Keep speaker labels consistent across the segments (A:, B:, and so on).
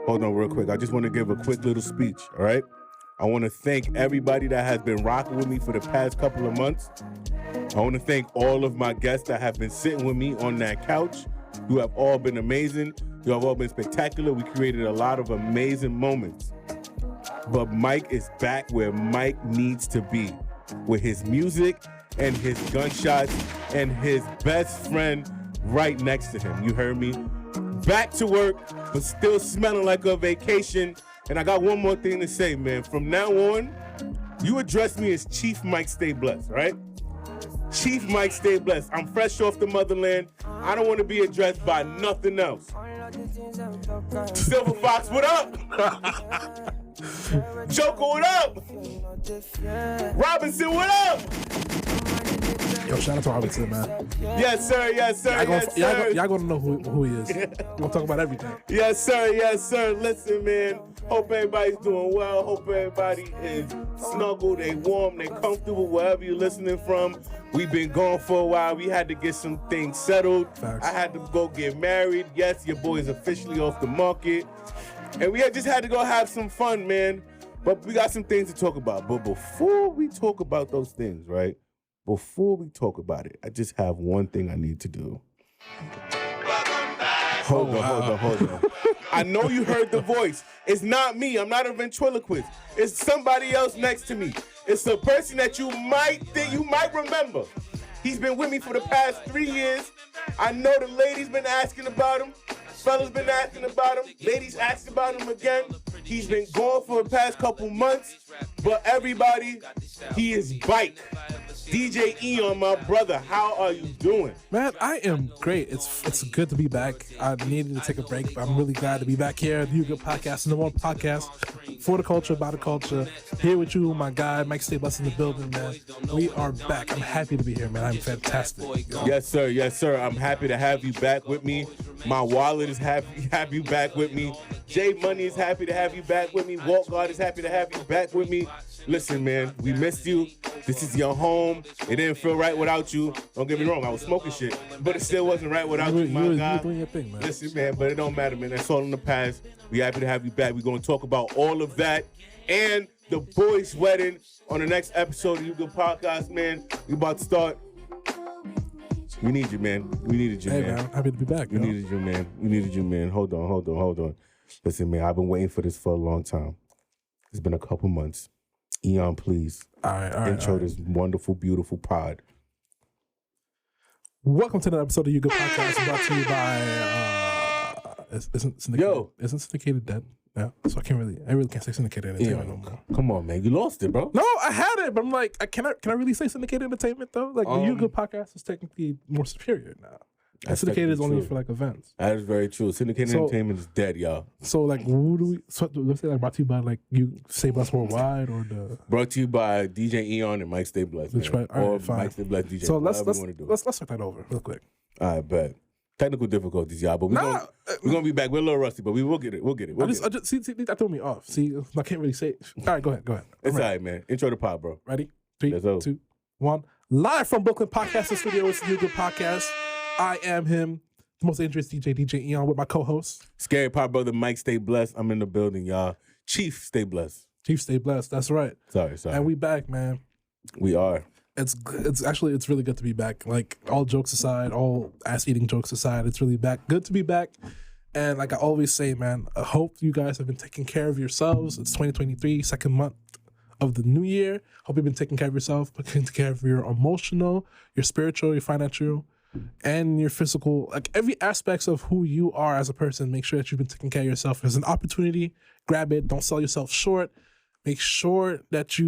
A: Hold on real quick. I just want to give a quick little speech, all right? I want to thank everybody that has been rocking with me for the past couple of months. I want to thank all of my guests that have been sitting with me on that couch. You have all been amazing. You have all been spectacular. We created a lot of amazing moments. But Mike is back where Mike needs to be, with his music and his gunshots and his best friend right next to him. You heard me? Back to work, but still smelling like a vacation. And I got one more thing to say, man. From now on, you address me as Chief Mike Stay Blessed, right? Chief Mike Stay Blessed. I'm fresh off the motherland. I don't want to be addressed by nothing else. Silverfox, what up? Joker, what up? Robinson, what up?
B: Yo, shout out to Robinson, man.
A: Yes, sir. Yes, sir.
B: Y'all gonna know who he is. We'll talk about everything.
A: Yes, sir. Yes, sir. Listen, man. Hope everybody's doing well. Hope everybody is snuggled, they warm, they comfortable, wherever you're listening from. We've been gone for a while. We had to get some things settled.
B: Facts.
A: I had to go get married. Yes, your boy is officially off the market. And we just had to go have some fun, man. But we got some things to talk about. But before we talk about those things, right? Before we talk about it, I just have one thing I need to do. Hold on. I know you heard the voice. It's not me. I'm not a ventriloquist. It's somebody else next to me. It's a person that you might remember. He's been with me for the past 3 years. I know the ladies been asking about him. Fellas been asking about him. Ladies asked about him again. He's been gone for the past couple months. But everybody, he is Bike. DJ Eon, my brother, how are you doing?
B: Man, I am great. It's good to be back. I needed to take a break, but I'm really glad to be back here. The You Good Podcast, the one podcast for the culture, by the culture. Here with you, my guy, Mike Stay Blessed in the building, man. We are back. I'm happy to be here, man. I'm fantastic.
A: Yes, sir. Yes, sir. I'm happy to have you back with me. My wallet is happy to have you back with me. J Money is happy to have you back with me. Walt God is happy to have you back with me. Listen, man, we missed you. This is your home. It didn't feel right without you. Don't get me wrong, I was smoking shit, but it still wasn't right without you, my guy.
B: You're doing your thing, man.
A: Listen, man, but it don't matter, man. That's all in the past. We happy to have you back. We're going to talk about all of that and the boys' wedding on the next episode of You Good Podcast, man. We about to start. We need you, man. We needed you,
B: hey,
A: man.
B: I'm happy to be back.
A: We needed you, man. We needed you, man. Hold on. Listen, man, I've been waiting for this for a long time. It's been a couple months. Eon, please.
B: All right.
A: Intro this wonderful, beautiful pod.
B: Welcome to the episode of You Good Podcast, brought to you by isn't SyndicatedEnt? Yeah, so I really can't say Syndicated Entertainment no more.
A: Come on, man, you lost it, bro.
B: No, I had it, but I'm like, can I really say Syndicated Entertainment though? Like the You Good Podcast is technically more superior now. And Syndicated is only for like events.
A: That is very true. Syndicated Entertainment is dead, y'all.
B: So like, let's say like brought to you by like You Stay Blessed Worldwide or the
A: brought to you by DJ Eon and Mike Stay Blessed, or
B: fine.
A: Mike Stay Blessed DJ.
B: So let's start that over real quick.
A: I bet. Technical difficulties, y'all, but we're gonna be back. We're a little rusty, but we'll get it. I just see that threw me off. See, I can't really say it. All right, go ahead. It's all right, man. Intro the pod, bro.
B: Ready? 3, 2, 1. Live from Brooklyn Podcasting Studio. It's the You Good Podcast. I am him, the most dangerous DJ Eon, with my co-host.
A: Scary Pop Brother Mike Stay Blessed. I'm in the building, y'all. Chief Stay Blessed.
B: Chief Stay Blessed, that's right.
A: Sorry.
B: And we back, man.
A: We are.
B: It's really good to be back. Like, all jokes aside, all ass-eating jokes aside, it's really back. Good to be back. And like I always say, man, I hope you guys have been taking care of yourselves. It's 2023, second month of the new year. Hope you've been taking care of yourself, taking care of your emotional, your spiritual, your financial, and your physical, like every aspects of who you are as a person. Make sure that you've been taking care of yourself. There's an opportunity, grab it. Don't sell yourself short. Make sure that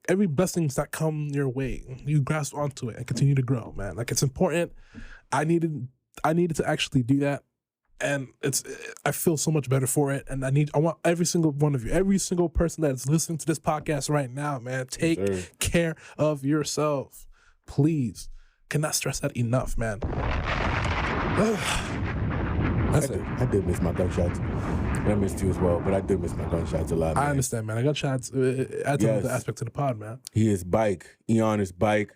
B: every blessings that come your way, you grasp onto it and continue to grow, man. Like, it's important. I needed to actually do that, and I feel so much better for it. And I want every single one of you, every single person that's listening to this podcast right now, man, take care of yourself, please. Cannot stress that enough, man. That's it.
A: I did miss my gunshots. And I missed you as well, but I did miss my gunshots a lot, man.
B: I understand, man. I got shots. Adds another aspect to the pod, man.
A: He is Bike. Eon is Bike.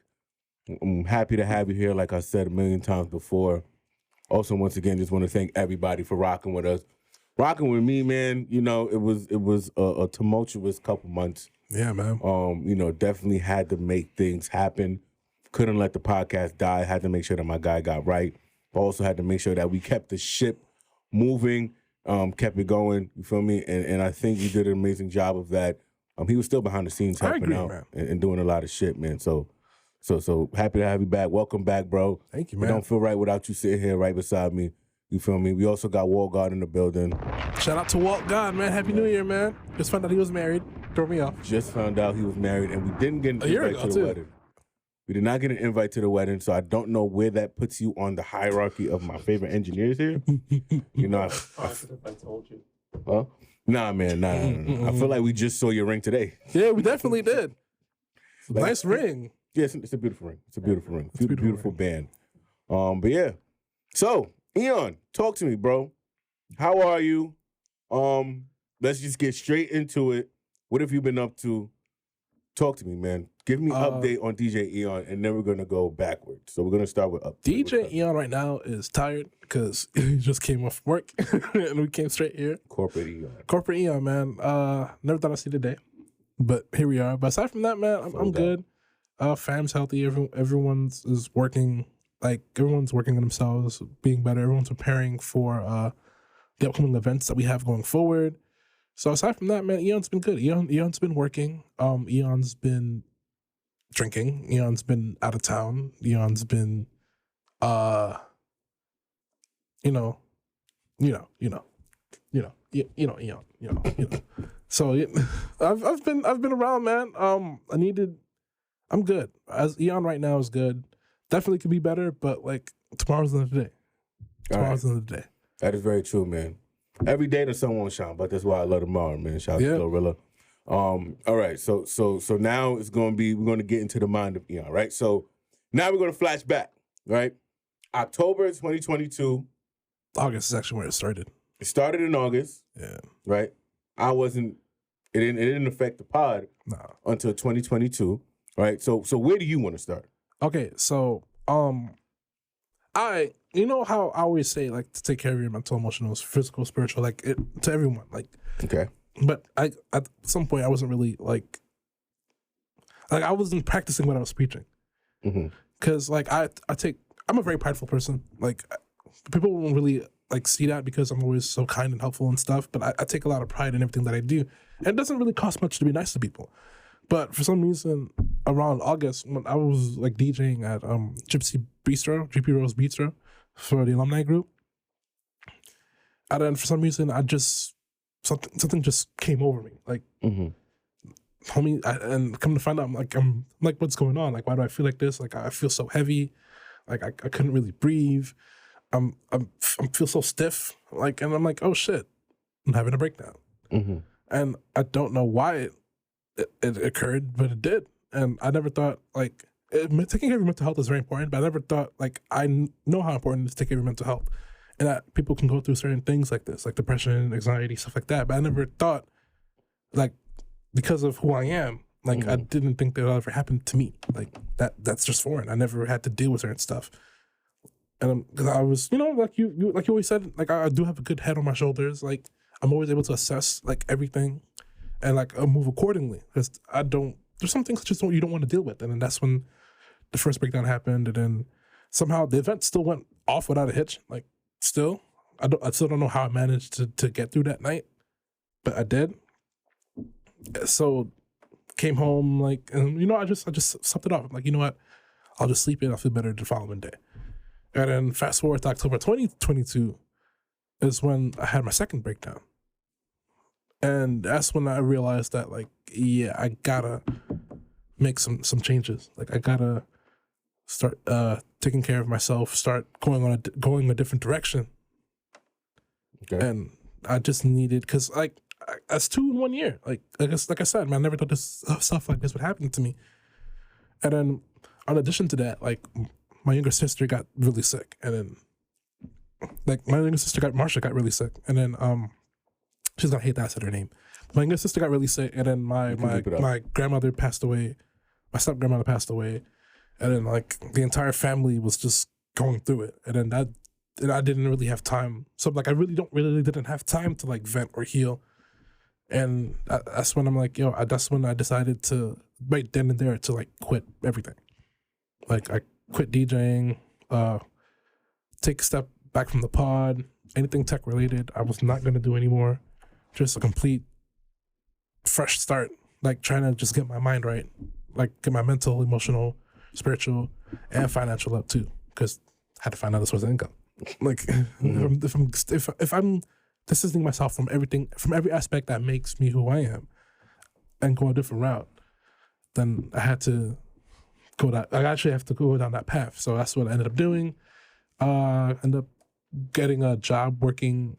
A: I'm happy to have you here, like I said a million times before. Also, once again, just want to thank everybody for rocking with us. rocking with me, man. You know, it was a tumultuous couple months.
B: Yeah, man.
A: You know, definitely had to make things happen. Couldn't let the podcast die. Had to make sure that my guy got right. Also had to make sure that we kept the ship moving, kept it going. You feel me? And I think you did an amazing job of that. He was still behind the scenes helping out and doing a lot of shit, man. So happy to have you back. Welcome back, bro.
B: Thank you, man.
A: It don't feel right without you sitting here right beside me. You feel me? We also got Walt God in the building.
B: Shout out to Walt God, man. Happy New Year, man. Just found out he was married. Throw me off.
A: Just found out he was married, and we didn't get an invite to the wedding. We did not get an invite to the wedding, so I don't know where that puts you on the hierarchy of my favorite engineers here. You know,
C: if I told you.
A: Huh? Nah, man, nah. I feel like we just saw your ring today.
B: Yeah, we definitely did. Nice ring.
A: Yeah, it's a beautiful ring. It's a beautiful ring. It's a beautiful band. But yeah. So, Eon, talk to me, bro. How are you? Let's just get straight into it. What have you been up to? Talk to me, man. Give me an update on DJ Eon, and then we're going to go backwards. So we're going to start with update.
B: DJ Eon right now is tired because he just came off work, and we came straight here.
A: Corporate Eon.
B: Corporate Eon, man. Never thought I'd see the day, but here we are. But aside from that, man, I'm good. Fam's healthy. Everyone's is working. Like, everyone's working on themselves, being better. Everyone's preparing for the upcoming events that we have going forward. So aside from that, man, Eon's been good. Eon's been working. Eon's been drinking. Eon's been out of town. Eon's been, Eon. So I've been around, man. I'm good. As Eon right now is good. Definitely could be better, but like tomorrow's another day. Tomorrow's another day.
A: That is very true, man. Every day the sun won't shine, but that's why I love tomorrow, man. Shout out to Glorilla. All right, so now we're going to get into the mind of Eon, right? So now we're going to flash back, right? October 2022.
B: August is actually where it started.
A: It started in August.
B: Yeah.
A: Right? It didn't affect the pod until 2022, right? So where do you want to start?
B: Okay, so you know how I always say, like, to take care of your mental, emotional, physical, spiritual, like, to everyone, like. Okay. But at some point I wasn't really like I wasn't practicing what I was preaching. Because like I'm a very prideful person. Like, people won't really like see that because I'm always so kind and helpful and stuff. But I take a lot of pride in everything that I do, and it doesn't really cost much to be nice to people. But for some reason, around August, when I was like DJing at GP Rose Bistro for the alumni group, and then for some reason something just came over me. Like, homie, and come to find out, I'm like, what's going on? Like, why do I feel like this? Like, I feel so heavy. Like, I couldn't really breathe. I feel so stiff. Like, and I'm like, oh shit, I'm having a breakdown. And I don't know why it occurred, but it did. And I never thought, like, taking care of your mental health is very important, but I never thought, like, I know how important it is to take care of your mental health. And that people can go through certain things like this, like depression, anxiety, stuff like that. But I never thought, like, because of who I am, like, I didn't think that would ever happen to me. Like, that's just foreign. I never had to deal with certain stuff. And because I was, like you always said, like, I do have a good head on my shoulders. Like, I'm always able to assess, like, everything and, like, move accordingly. Because there's some things you don't want to deal with. And then that's when the first breakdown happened. And then somehow the event still went off without a hitch. Like, still, I still don't know how I managed to get through that night, but I did. So came home, like, and I just slept it off. I'm like, you know what? I'll just sleep in. I'll feel better the following day. And then fast forward to October 2022 is when I had my second breakdown. And that's when I realized that, like, yeah, I gotta make some changes. Like, I gotta start taking care of myself, start going a different direction. Okay. And I just needed, because, like, that's 2 in 1 year. Like I said, man, I never thought this stuff like this would happen to me. And then, in addition to that, like, my younger sister got really sick, and then, like, Marsha got really sick, and then she's gonna hate that I said her name. My younger sister got really sick, and then my grandmother passed away. My step-grandmother passed away. And then, like, the entire family was just going through it. And then I didn't really have time. So like I really didn't have time to like vent or heal. And that's when I'm like, yo, that's when I decided to right then and there to like quit everything. Like I quit DJing, take a step back from the pod, anything tech related. I was not gonna do anymore. Just a complete fresh start. Like trying to just get my mind right, like get my mental, emotional, spiritual, and financial up too. Because I had to find another source of income. Like if I'm distancing myself from every aspect that makes me who I am, and go a different route, then I had to I actually have to go down that path. So that's what I ended up doing. Ended up getting a job working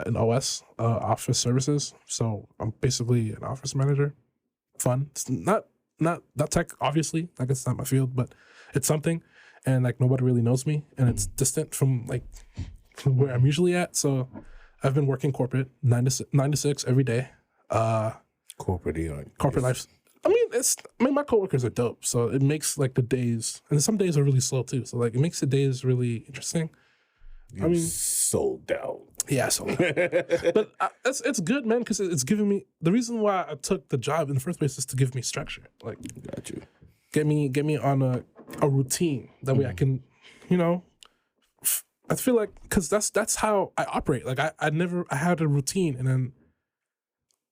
B: in OS, office services. So I'm basically an office manager. Fun. It's not tech, obviously. Like it's not my field, but it's something. And like nobody really knows me, and it's distant from where I'm usually at. So I've been working corporate 9 to 6 every day. Corporate life. I mean, my coworkers are dope, so it makes like the days, and some days are really slow too. So like it makes the days really interesting.
A: You're sold out.
B: Yeah, sold out. But it's good, man, because it's giving me the reason why I took the job in the first place is to give me structure. Like,
A: got you.
B: Get me on a routine that way I can, I feel like because that's how I operate. Like I had a routine, and then.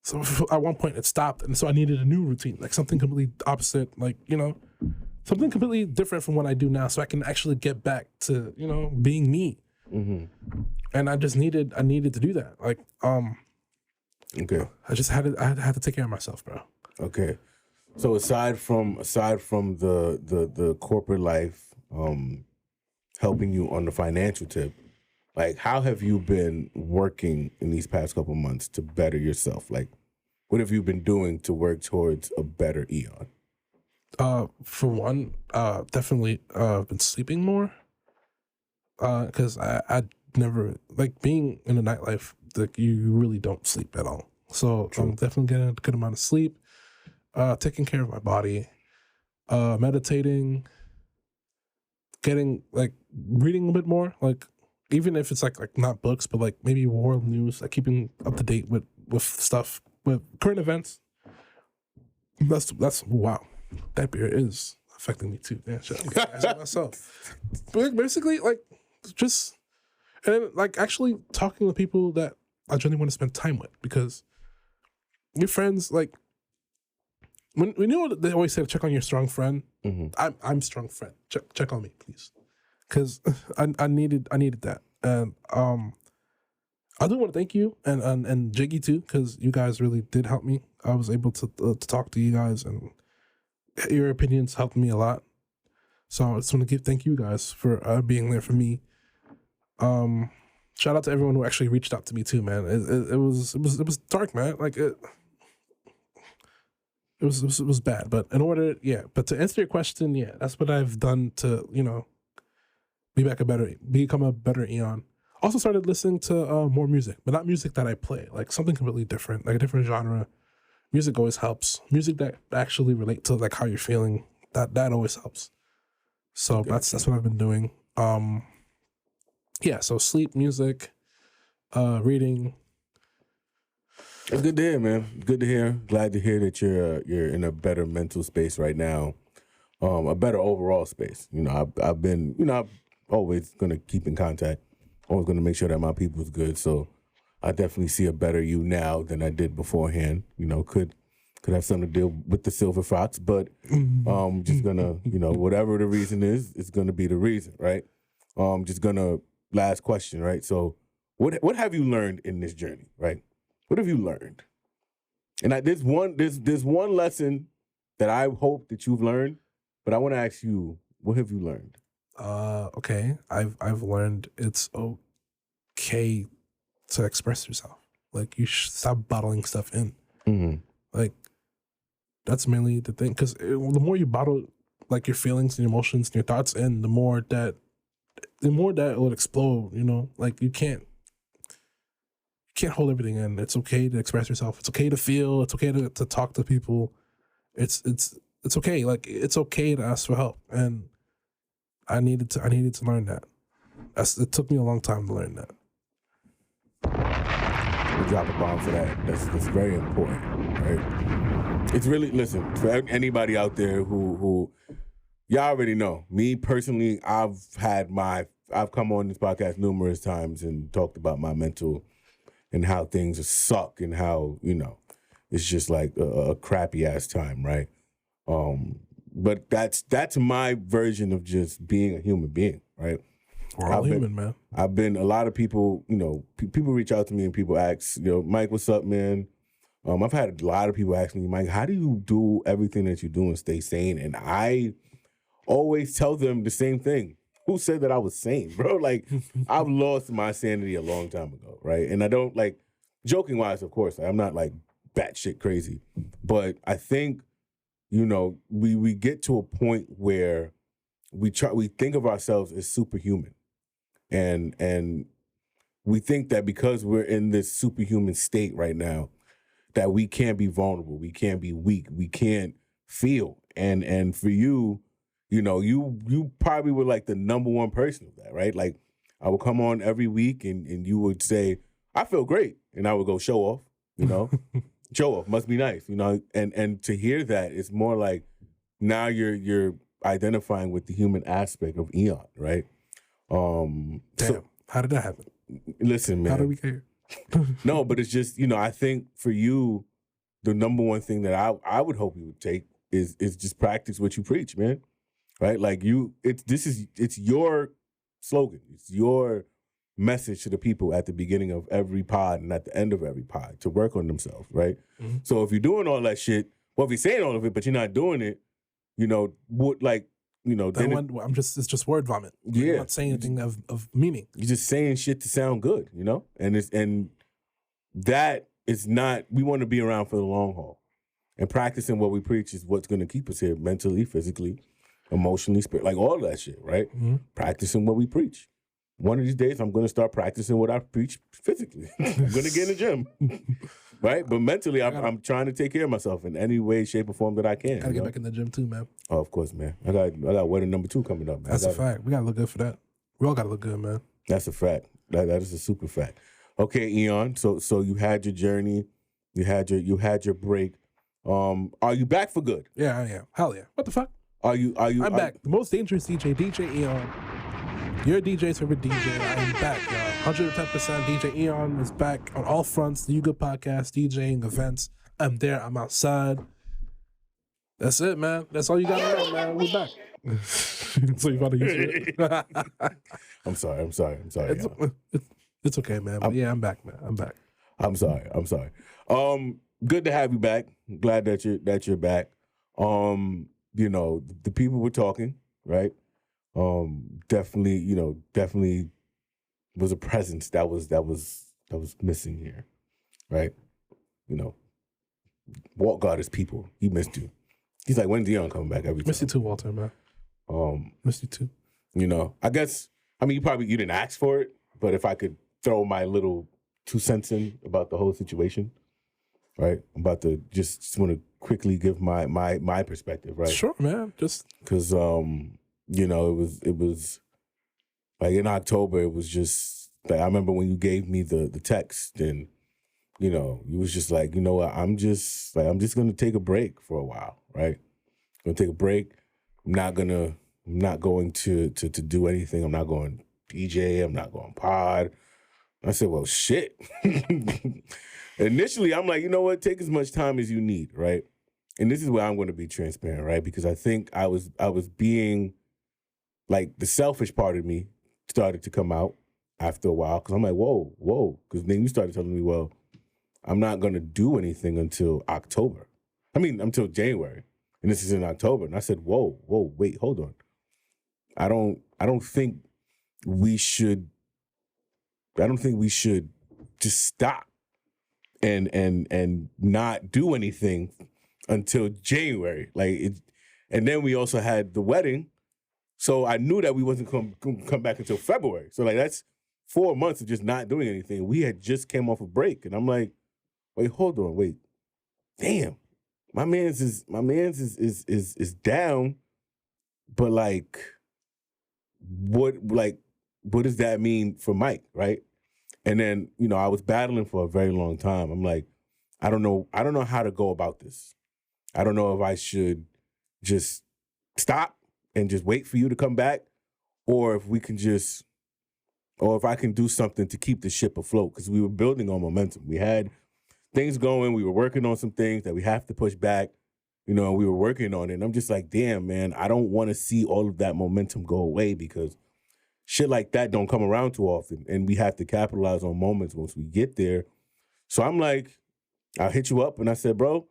B: So at one point it stopped, and so I needed a new routine, like something completely opposite, like, something completely different from what I do now, so I can actually get back to, being me. Mm-hmm. And I needed to do that. Like,
A: okay.
B: I had to take care of myself, bro.
A: Okay. So aside from the corporate life, helping you on the financial tip, like, how have you been working in these past couple months to better yourself? Like, what have you been doing to work towards a better Eon?
B: For one, definitely been sleeping more. Because I never, like, being in the nightlife, like, you really don't sleep at all. So I'm definitely getting a good amount of sleep, taking care of my body, meditating, getting, like, reading a bit more, like, even if it's like not books, but like maybe world news, like keeping up to date with stuff, with current events. That's wow. That beer is affecting me too. Yeah, shit, I'm myself. But basically, like, just and then, like, actually talking with people that I genuinely want to spend time with, because your friends, like, when they always say check on your strong friend. Mm-hmm. I'm strong friend. Check on me, please. Because I needed that, and I do want to thank you and Jiggy too, because you guys really did help me. I was able to talk to you guys, and your opinions helped me a lot. So I just want to thank you guys for being there for me. Shout out to everyone who actually reached out to me too, man. It was dark, man. Like it was bad, but But to answer your question, yeah, that's what I've done to become a better Eon. Also started listening to more music, but not music that I play, like something completely different, like a different genre. Music always helps. Music that actually relate to like how you're feeling, that always helps. So that's what I've been doing. So sleep, music, reading.
A: It's good to hear, man. Good to hear. Glad to hear that you're in a better mental space right now. A better overall space. I've been, I'm always gonna keep in contact. Always gonna make sure that my people's good. So I definitely see a better you now than I did beforehand. Could have something to deal with the Silverfox, but just gonna, whatever the reason is, it's gonna be the reason, right? Just gonna last question, right? So what have you learned in this journey, right? What have you learned? And there's one lesson that I hope that you've learned, but I want to ask you, what have you learned?
B: Okay. I've learned it's okay to express yourself. Like, you should stop bottling stuff in. Mm-hmm. Like, that's mainly the thing. Because the more you bottle, like, your feelings and your emotions and your thoughts in, the more that it will explode. Like, you can't hold everything in. It's okay to express yourself. It's okay to feel. It's okay to talk to people. It's okay. Like, it's okay to ask for help. And I needed to learn that. It took me a long time to learn that.
A: We drop a bomb for that. That's very important, right? It's really, listen, for anybody out there who y'all already know. Me personally, I've come on this podcast numerous times and talked about my mental and how things suck and how, it's just like a crappy ass time, right? But that's my version of just being a human being, right?
B: We're all human, man.
A: I've been, a lot of people, people reach out to me and people ask, Mike, what's up, man? I've had a lot of people ask me, Mike, how do you do everything that you do and stay sane? And I always tell them the same thing. Who said that I was sane, bro? Like, I've lost my sanity a long time ago, right? And I don't, like, joking wise, of course, I'm not like batshit crazy. But I think, we get to a point where we think of ourselves as superhuman. And we think that because we're in this superhuman state right now, that we can't be vulnerable, we can't be weak, we can't feel. And for you, you probably were like the number one person of that, right? Like, I would come on every week and you would say, I feel great. And I would go, show off, show off, must be nice, and to hear that, it's more like now you're identifying with the human aspect of Eon, right?
B: Damn, how did that happen?
A: Listen, man.
B: How do we care?
A: No, but it's just, I think for you, the number one thing that I would hope you would take is just practice what you preach, man. Right? Like it's your slogan. It's your message to the people at the beginning of every pod and at the end of every pod to work on themselves, right? Mm-hmm. So if you're doing all that shit, well, if you're saying all of it, but you're not doing it,
B: it's just word vomit.
A: Yeah.
B: You're not saying anything of meaning.
A: You're just saying shit to sound good, and that is not, we want to be around for the long haul. And practicing what we preach is what's going to keep us here mentally, physically, emotionally, like all that shit, right? Mm-hmm. Practicing what we preach. One of these days, I'm going to start practicing what I preach physically. I'm going to get in the gym, right? But mentally, I'm trying to take care of myself in any way, shape, or form that I can.
B: Gotta get back in the gym too, man.
A: Oh, of course, man. I got wedding number 2 coming up, man.
B: That's a fact. We gotta look good for that. We all gotta look good, man.
A: That's a fact. That is a super fact. Okay, Eon. So you had your journey, you had your break. Are you back for good?
B: Yeah, I am. Hell yeah. What the fuck?
A: Are you? I'm
B: back. The most dangerous DJ Eon. Your DJ's favorite DJ. I am back, y'all. 110% DJ Eon is back on all fronts. The You Good Podcast, DJing, events. I'm there. I'm outside. That's it, man. That's all you got to know, man. We're back. So you want to use it?
A: I'm sorry.
B: It's okay, man. But yeah, I'm back, man. I'm back.
A: I'm sorry. Good to have you back. Glad that you're back. The people were talking, right? Definitely was a presence that was missing here, right? Walt got his people. He missed you. He's like, when's Eon coming back? Every time.
B: Missed you too, Walter, man. Missed you too.
A: I guess, you didn't ask for it, but if I could throw my little 2 cents in about the whole situation, right? I'm about to just want to quickly give my perspective, right?
B: Sure, man. Just
A: because it was like in October, it was just like, I remember when you gave me the text, and you was just like, what, I'm just gonna take a break for a while, right? I'm gonna take a break. I'm not going to do anything. I'm not going DJ. I'm not going pod. I said, well, shit. Initially, I'm like, you know what? Take as much time as you need, right? And this is where I'm going to be transparent, right? Because I think I was being, like, the selfish part of me started to come out after a while. Because I'm like, whoa. Because then you started telling me, well, I'm not going to do anything until October. Until January. And this is in October. And I said, whoa, wait, hold on. I don't think we should just stop and not do anything until January. And then we also had the wedding. So I knew that we wasn't going to come back until February. So that's 4 months of just not doing anything. We had just came off a break. And I'm like, wait, hold on, wait. Damn. My man's is down, but what what does that mean for Mike, right? And then, you know, I was battling for a very long time. I'm like, I don't know how to go about this. I don't know if I should just stop and just wait for you to come back, or if I can do something to keep the ship afloat, because we were building on momentum. We had things going. We were working on some things that we have to push back, you know, and we were working on it. And I'm just like, damn, man, I don't want to see all of that momentum go away, because shit like that don't come around too often, and we have to capitalize on moments once we get there. So I'm like, I hit you up and I said, bro,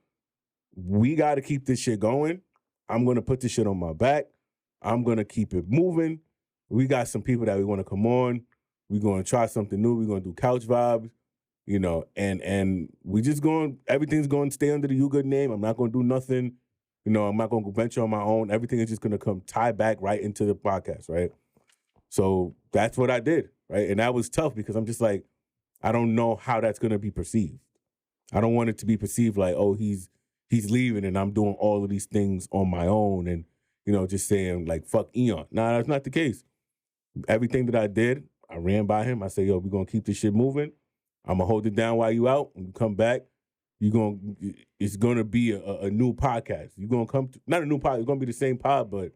A: we got to keep this shit going. I'm going to put this shit on my back. I'm going to keep it moving. We got some people that we want to come on. We're going to try something new. We're going to do couch vibes, you know, and we just everything's going to stay under the You Good name. I'm not going to do nothing. You know, I'm not going to venture on my own. Everything is just going to tie back right into the podcast, right? So that's what I did, right? And that was tough, because I'm just like, I don't know how that's going to be perceived. I don't want it to be perceived like, oh, he's leaving and I'm doing all of these things on my own and, you know, just saying like, fuck Eon. Nah, that's not the case. Everything that I did, I ran by him. I said, yo, we're going to keep this shit moving. I'm going to hold it down while you out. When you come back, it's going to be a new podcast. You're going to come to, not a new pod, it's going to be the same pod, but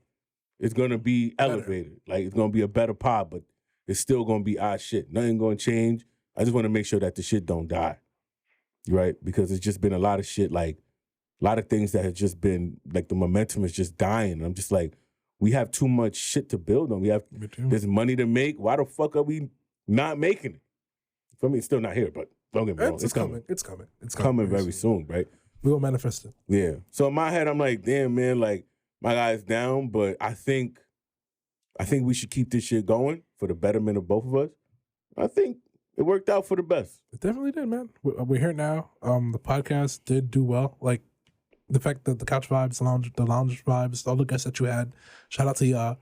A: it's going to be elevated. Like, it's going to be a better pod, but it's still going to be our shit. Nothing going to change. I just want to make sure that the shit don't die, right? Because it's just been a lot of shit, like a lot of things that have just been, like the momentum is just dying. And I'm just like, we have too much shit to build on. There's money to make. Why the fuck are we not making it? For me, it's still not here, but don't get me wrong. It's coming.
B: It's coming. It's
A: coming very soon, right?
B: We will manifest it.
A: Yeah. So in my head, I'm like, damn, man, like my guy's down, but I think we should keep this shit going for the betterment of both of us. I think it worked out for the best.
B: It definitely did, man. We're here now. The podcast did do well. Like the fact that the couch vibes, the lounge vibes, all the guests that you had. Shout out to y'all.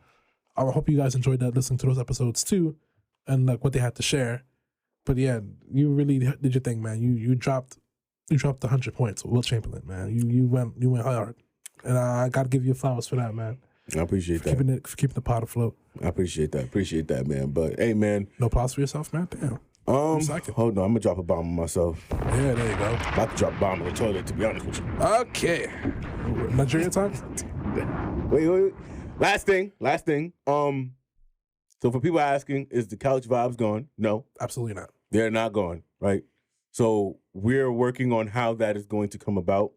B: I hope you guys enjoyed that, listening to those episodes too, and like what they had to share. But yeah, you really did your thing, man. You dropped 100 points with Will Chamberlain, man. You went hard, and I gotta give you flowers for that, man.
A: I appreciate that.
B: For keeping the pot afloat.
A: I appreciate that, man. But hey, man,
B: no applause for yourself, man. Damn.
A: Hold on, I'm gonna drop a bomb on myself.
B: Yeah, there you go.
A: About to drop a bomb in the toilet, to be honest with you.
B: Okay. Nigerian time?
A: Wait. Last thing. So for people asking, is the couch vibes gone? No.
B: Absolutely not.
A: They're not gone, right? So we're working on how that is going to come about.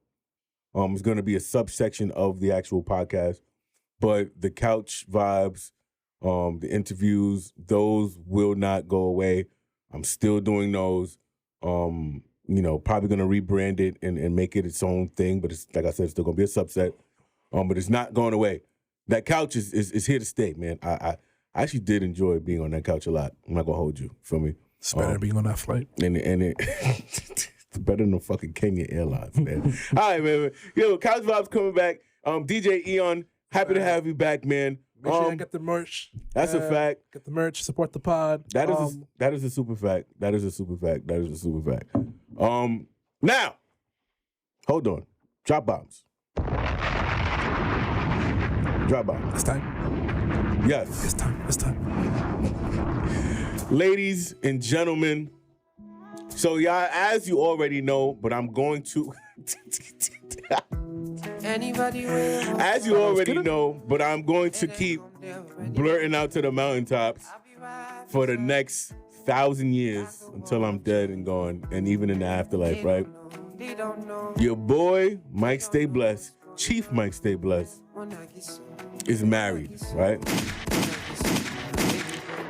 A: It's going to be a subsection of the actual podcast. But the couch vibes, the interviews, those will not go away. I'm still doing those. You know, probably going to rebrand it and make it its own thing. But it's, like I said, it's still going to be a subset. But it's not going away. That couch is here to stay, man. I actually did enjoy being on that couch a lot. I'm not going to hold you. Feel me?
B: It's better than being on that flight.
A: And it's better than fucking Kenya Airlines, man. All right, man. Yo, Couch Vibes coming back. DJ Eon, happy to have you back, man.
B: Make sure I get the merch.
A: That's a fact.
B: Get the merch. Support the pod.
A: That is a super fact. Now, hold on. Drop bombs.
B: It's time.
A: Yes.
B: It's time.
A: Ladies and gentlemen, so y'all, as you already know, but I'm going to... As you already know, but I'm going to keep blurting out to the mountaintops for the next 1,000 years until I'm dead and gone, and even in the afterlife, right? Your boy, Mike Stay Blessed, Chief Mike Stay Blessed, is married, right?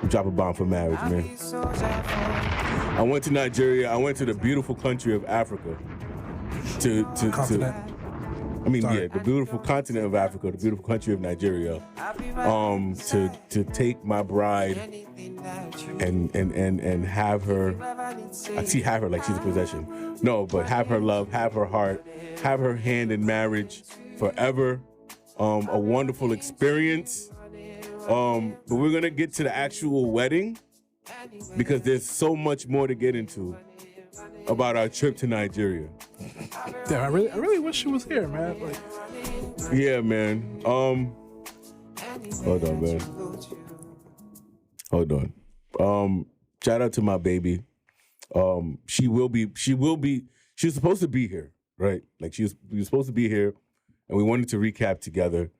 A: Drop a bomb for marriage, man. I went to Nigeria. I went to the beautiful country of Africa.
B: Continent.
A: The beautiful continent of Africa, the beautiful country of Nigeria, to take my bride and have her. I see, have her like she's a possession. No, but have her love, have her heart, have her hand in marriage forever. A wonderful experience. But we're gonna get to the actual wedding because there's so much more to get into about our trip to Nigeria.
B: Yeah, I really wish she was here, man. Like,
A: yeah, man. Hold on, man. Hold on. Shout out to my baby. She was supposed to be here, right? Like we were supposed to be here, and we wanted to recap together.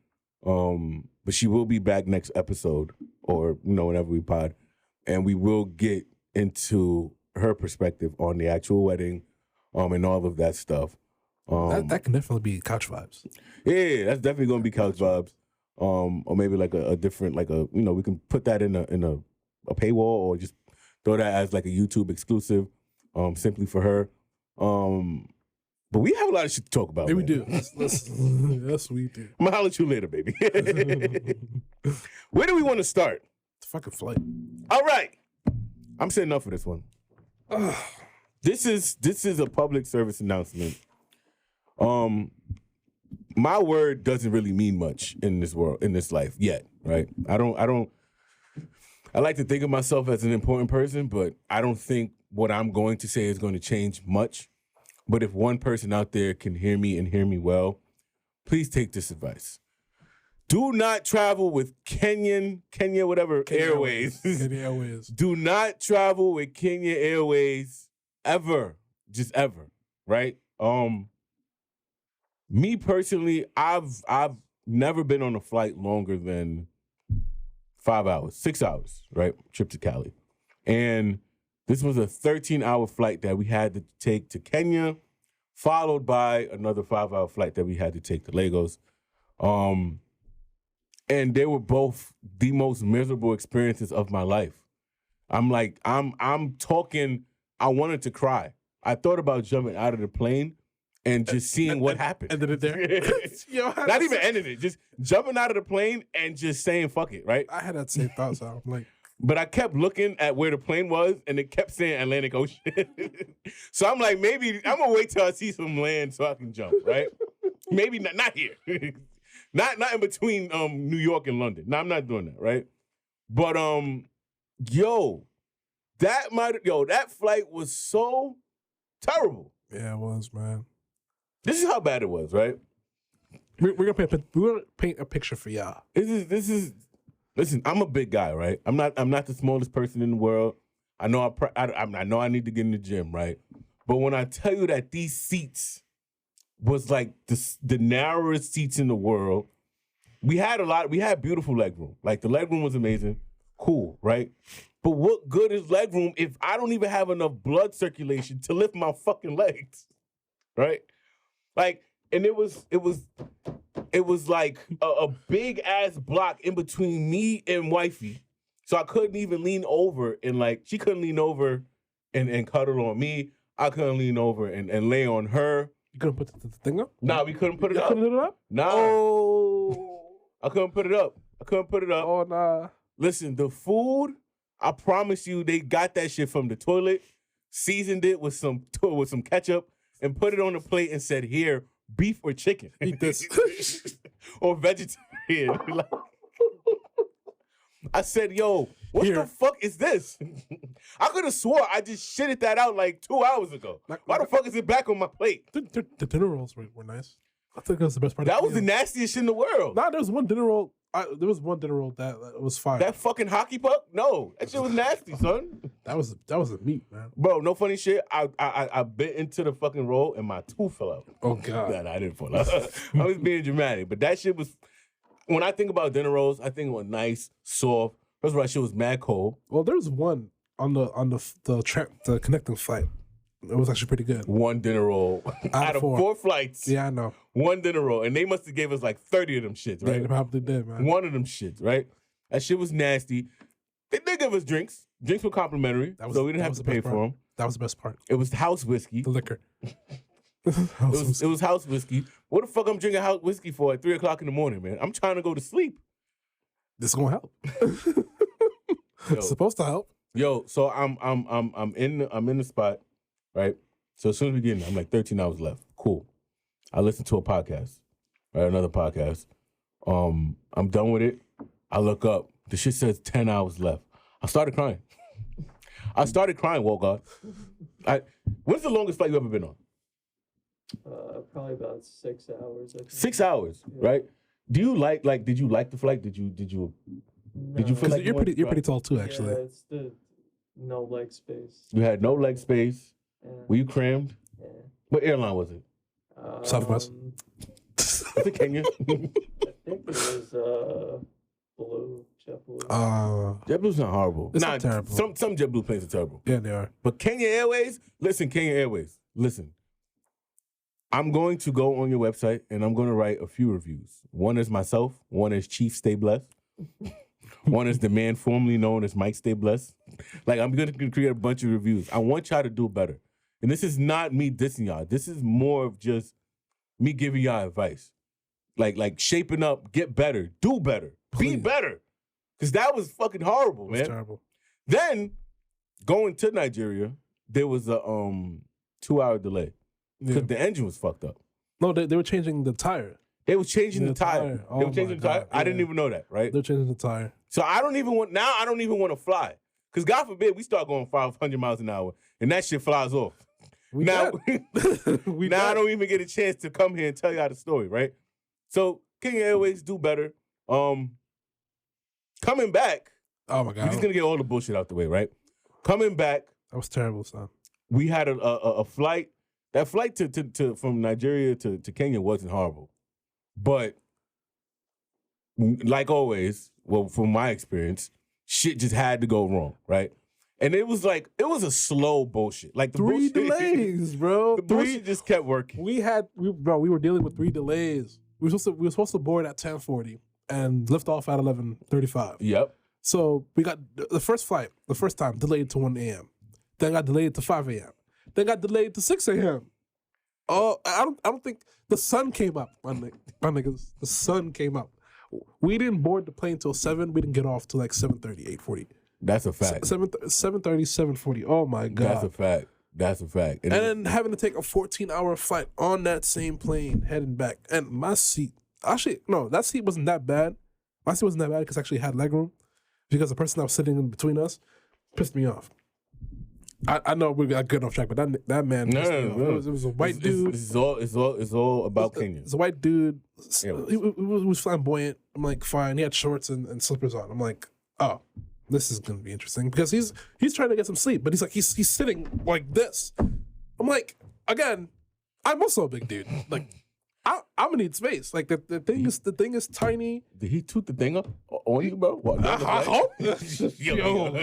A: But she will be back next episode, or whenever we pod, and we will get into her perspective on the actual wedding, and all of that stuff.
B: That can definitely be couch vibes.
A: Yeah, that's definitely gonna be couch vibes. Or maybe like a different, like we can put that in a paywall, or just throw that as like a YouTube exclusive, simply for her. But we have a lot of shit to talk about.
B: Yeah, we do. Yes, we do.
A: I'm gonna holler at you later, baby. Where do we want to start?
B: The fucking flight.
A: All right, I'm setting up for this one. This is a public service announcement. My word doesn't really mean much in this world, in this life yet, right? I like to think of myself as an important person, but I don't think what I'm going to say is going to change much. But if one person out there can hear me and hear me well, please take this advice. Do not travel with Kenya Airways.
B: Kenya Airways.
A: Do not travel with Kenya Airways ever. Just ever, right? Me personally, I've never been on a flight longer than 5 hours, 6 hours, right? Trip to Cali. And this was a 13-hour flight that we had to take to Kenya, followed by another 5-hour flight that we had to take to Lagos. And they were both the most miserable experiences of my life. I'm talking, I wanted to cry. I thought about jumping out of the plane and just seeing what happened.
B: Ended it there.
A: Not even ending it, just jumping out of the plane and just saying fuck it, right?
B: I had that same thought, so I'm like,
A: but I kept looking at where the plane was, and it kept saying Atlantic Ocean. So I'm like, maybe I'm gonna wait till I see some land so I can jump, right? Maybe not here, not in between New York and London. No, I'm not doing that, right? But that flight was so terrible.
B: yeah, it was, man.
A: This is how bad it was, right?
B: We're gonna paint a picture for y'all.
A: This is. Listen, I'm a big guy, right? I'm not the smallest person in the world. I know I know I need to get in the gym, right? But when I tell you that these seats was like the narrowest seats in the world, we had beautiful legroom. Like the legroom was amazing, cool, right? But what good is legroom if I don't even have enough blood circulation to lift my fucking legs, right? Like, and it was like a big ass block in between me and wifey. So I couldn't even lean over and she couldn't lean over and cuddle on me. I couldn't lean over and lay on her.
B: You couldn't put the thing up?
A: Nah, we couldn't put it up.
B: Couldn't put it up?
A: Nah.
B: Oh.
A: I couldn't put it up.
B: Oh, nah.
A: Listen, the food, I promise you, they got that shit from the toilet, seasoned it with some ketchup, and put it on the plate and said, here, beef or chicken.
B: Eat this.
A: Or vegetarian. I said, yo, what the fuck is this? I could have swore I just shitted that out like 2 hours ago. Why the fuck is it back on my plate?
B: The dinner rolls were nice. I think that was the best part.
A: That was the nastiest shit in the world.
B: Nah, there was one dinner roll. There was one dinner roll that was fire.
A: That fucking hockey puck? No, that shit was nasty, son.
B: That was the meat, man.
A: Bro, no funny shit. I bit into the fucking roll and my tooth fell out.
B: Oh god.
A: Nah, I didn't fall out. I was being dramatic, but that shit was. When I think about dinner rolls, I think it was nice, soft. First of all, that shit was mad cold.
B: Well, there was one on the connecting flight. It was actually pretty good.
A: One dinner roll out of 4 flights.
B: Yeah, I know.
A: One dinner roll, and they must have gave us like 30 of them shits, right?
B: Yeah, they probably did, man.
A: One of them shits, right? That shit was nasty. They did give us drinks. Drinks were complimentary, so we didn't have to pay for them.
B: That was the best part.
A: It was house whiskey.
B: The liquor.
A: It was house whiskey. What the fuck I'm drinking house whiskey for at 3 o'clock in the morning, man? I'm trying to go to sleep.
B: This is gonna help. It's supposed to help.
A: Yo, so I'm in the spot, right? So as soon as we get in, I'm like 13 hours left. Cool. I listen to a podcast, right? Another podcast. I'm done with it. I look up. The shit says 10 hours left. I started crying. Walgard. When's the longest flight you ever been on?
C: Probably about 6 hours. I think.
A: 6 hours, yeah. Right? Do you did you like the flight? Did you Did you feel like
B: you're pretty tall too, actually.
C: Yeah, it's the no leg space.
A: You had no leg space.
C: Yeah.
A: Were you crammed?
C: Yeah.
A: What airline was it?
B: Southwest.
A: Was it Kenya?
C: I think it was Blue, JetBlue.
A: JetBlue's not horrible.
B: It's not terrible.
A: Some JetBlue planes are terrible.
B: Yeah, they are.
A: But Kenya Airways, listen, I'm going to go on your website and I'm going to write a few reviews. One is myself. One is Chief Stay Blessed. One is the man formerly known as Mike Stay Blessed. Like, I'm going to create a bunch of reviews. I want y'all to do better. And this is not me dissing y'all. This is more of just me giving y'all advice. Like shaping up, get better, do better, be better. Because that was fucking horrible, man.
B: Terrible.
A: Then, going to Nigeria, there was a 2-hour delay. Because the engine was fucked up.
B: No, they were changing the tire.
A: They was changing the tire.
B: Oh
A: They were changing the tire.
B: God,
A: I didn't even know that, right?
B: They're changing the tire.
A: So I don't even want to fly. Because God forbid we start going 500 miles an hour and that shit flies off. Now I don't even get a chance to come here and tell y'all the story, right? So Kenya Airways, do better. Coming back.
B: Oh my God.
A: We're just going to get all the bullshit out the way, right? Coming back.
B: That was terrible, son.
A: We had a flight. That flight to from Nigeria to Kenya wasn't horrible. But like always, well, from my experience, shit just had to go wrong, right? And it was a slow bullshit. Like the
B: 3
A: bullshit,
B: delays, bro.
A: The bullshit just kept working.
B: We were dealing with 3 delays. We were supposed to board at 10:40 and lift off at 11:35.
A: Yep.
B: So we got the first flight, the first time, delayed to 1 a.m. Then got delayed to 5 a.m. Then got delayed to 6 a.m. Oh, I don't think the sun came up, my niggas. The sun came up. We didn't board the plane till 7. We didn't get off till like 7:30, 8:40.
A: That's a fact.
B: 7:30, 7:40. Oh my God.
A: That's a fact.
B: And then having to take a 14-hour flight on that same plane, heading back. And my seat, actually, no, that seat wasn't that bad. My seat wasn't that bad because I actually had legroom. Because the person that was sitting in between us pissed me off. I know we got good off track, but that man pissed me off. It was a white dude.
A: It's all about Kenya.
B: It's a white dude. He was flamboyant. I'm like, fine. He had shorts and slippers on. I'm like, oh, this is gonna be interesting because he's trying to get some sleep, but he's sitting like this. I'm like, again, I'm also a big dude. Like, I'm gonna need space. Like the thing is tiny.
A: Did he toot the thing up on you, bro? What?
B: Yo,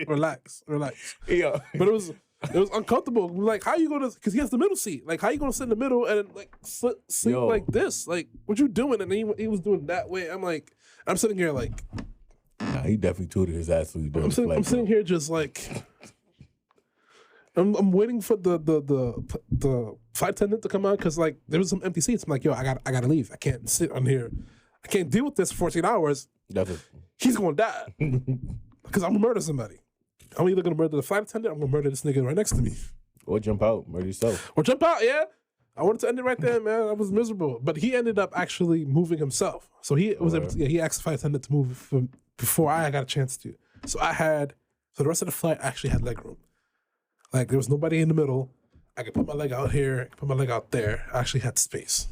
B: relax.
A: Yeah.
B: But it was uncomfortable. Like, how you gonna? Because he has the middle seat. Like, how you gonna sit in the middle and like sleep like this? Like, what you doing? And he was doing that way. I'm like, I'm sitting here like.
A: Nah, he definitely tooted his ass when he doing
B: I'm sitting here just like. I'm waiting for the flight attendant to come out because like there was some empty seats. I'm like, yo, I gotta leave. I can't sit on here. I can't deal with this for 14 hours. He's gonna die because I'm gonna murder somebody. I'm either gonna murder the flight attendant. Or I'm gonna murder this nigga right next to me.
A: Or jump out, murder yourself.
B: Or jump out. Yeah, I wanted to end it right there, man. I was miserable, but he ended up actually moving himself. So he was able to. Yeah, he asked the flight attendant to move before I got a chance to. So the rest of the flight I actually had leg room. Like, there was nobody in the middle. I could put my leg out here, I could put my leg out there. I actually had space.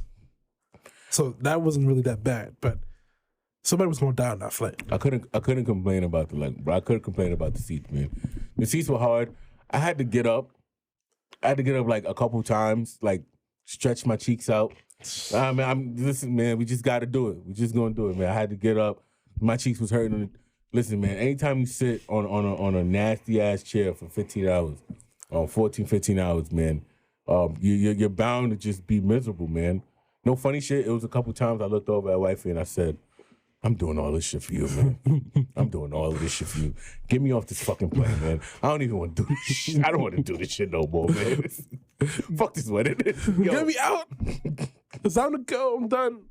B: So that wasn't really that bad, but somebody was going to die on that flight.
A: I couldn't complain about the leg, bro. I couldn't complain about the seats, man. The seats were hard. I had to get up. Like a couple times, like stretch my cheeks out. Listen, man, we just got to do it. We just going to do it, man. I had to get up. My cheeks was hurting. Listen, man, anytime you sit on a nasty-ass chair for 15 hours, 14, 15 hours, man, you're bound to just be miserable, man. No funny shit. It was a couple times I looked over at wifey and I said, I'm doing all this shit for you, man. I'm doing all of this shit for you. Get me off this fucking plane, man. I don't even want to do this shit. I don't want to do this shit no more, man. Fuck this wedding.
B: Get me out. It's time to go. I'm done.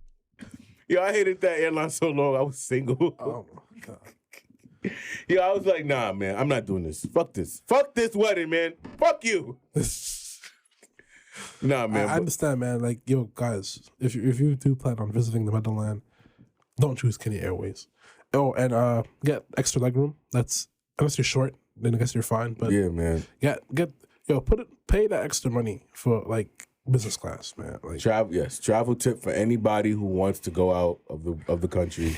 A: Yo, I hated that airline so long. I was single.
B: Oh, my God.
A: Yo, I was like, nah, man, I'm not doing this. Fuck this. Fuck this wedding, man. Fuck you. Nah, man.
B: I understand, man. Like, yo, guys, if you do plan on visiting the motherland, don't choose Kenya Airways. Oh, and get extra legroom. That's unless you're short, then I guess you're fine. But
A: yeah, man.
B: Pay that extra money for like business class, man. Like
A: travel tip for anybody who wants to go out of the country.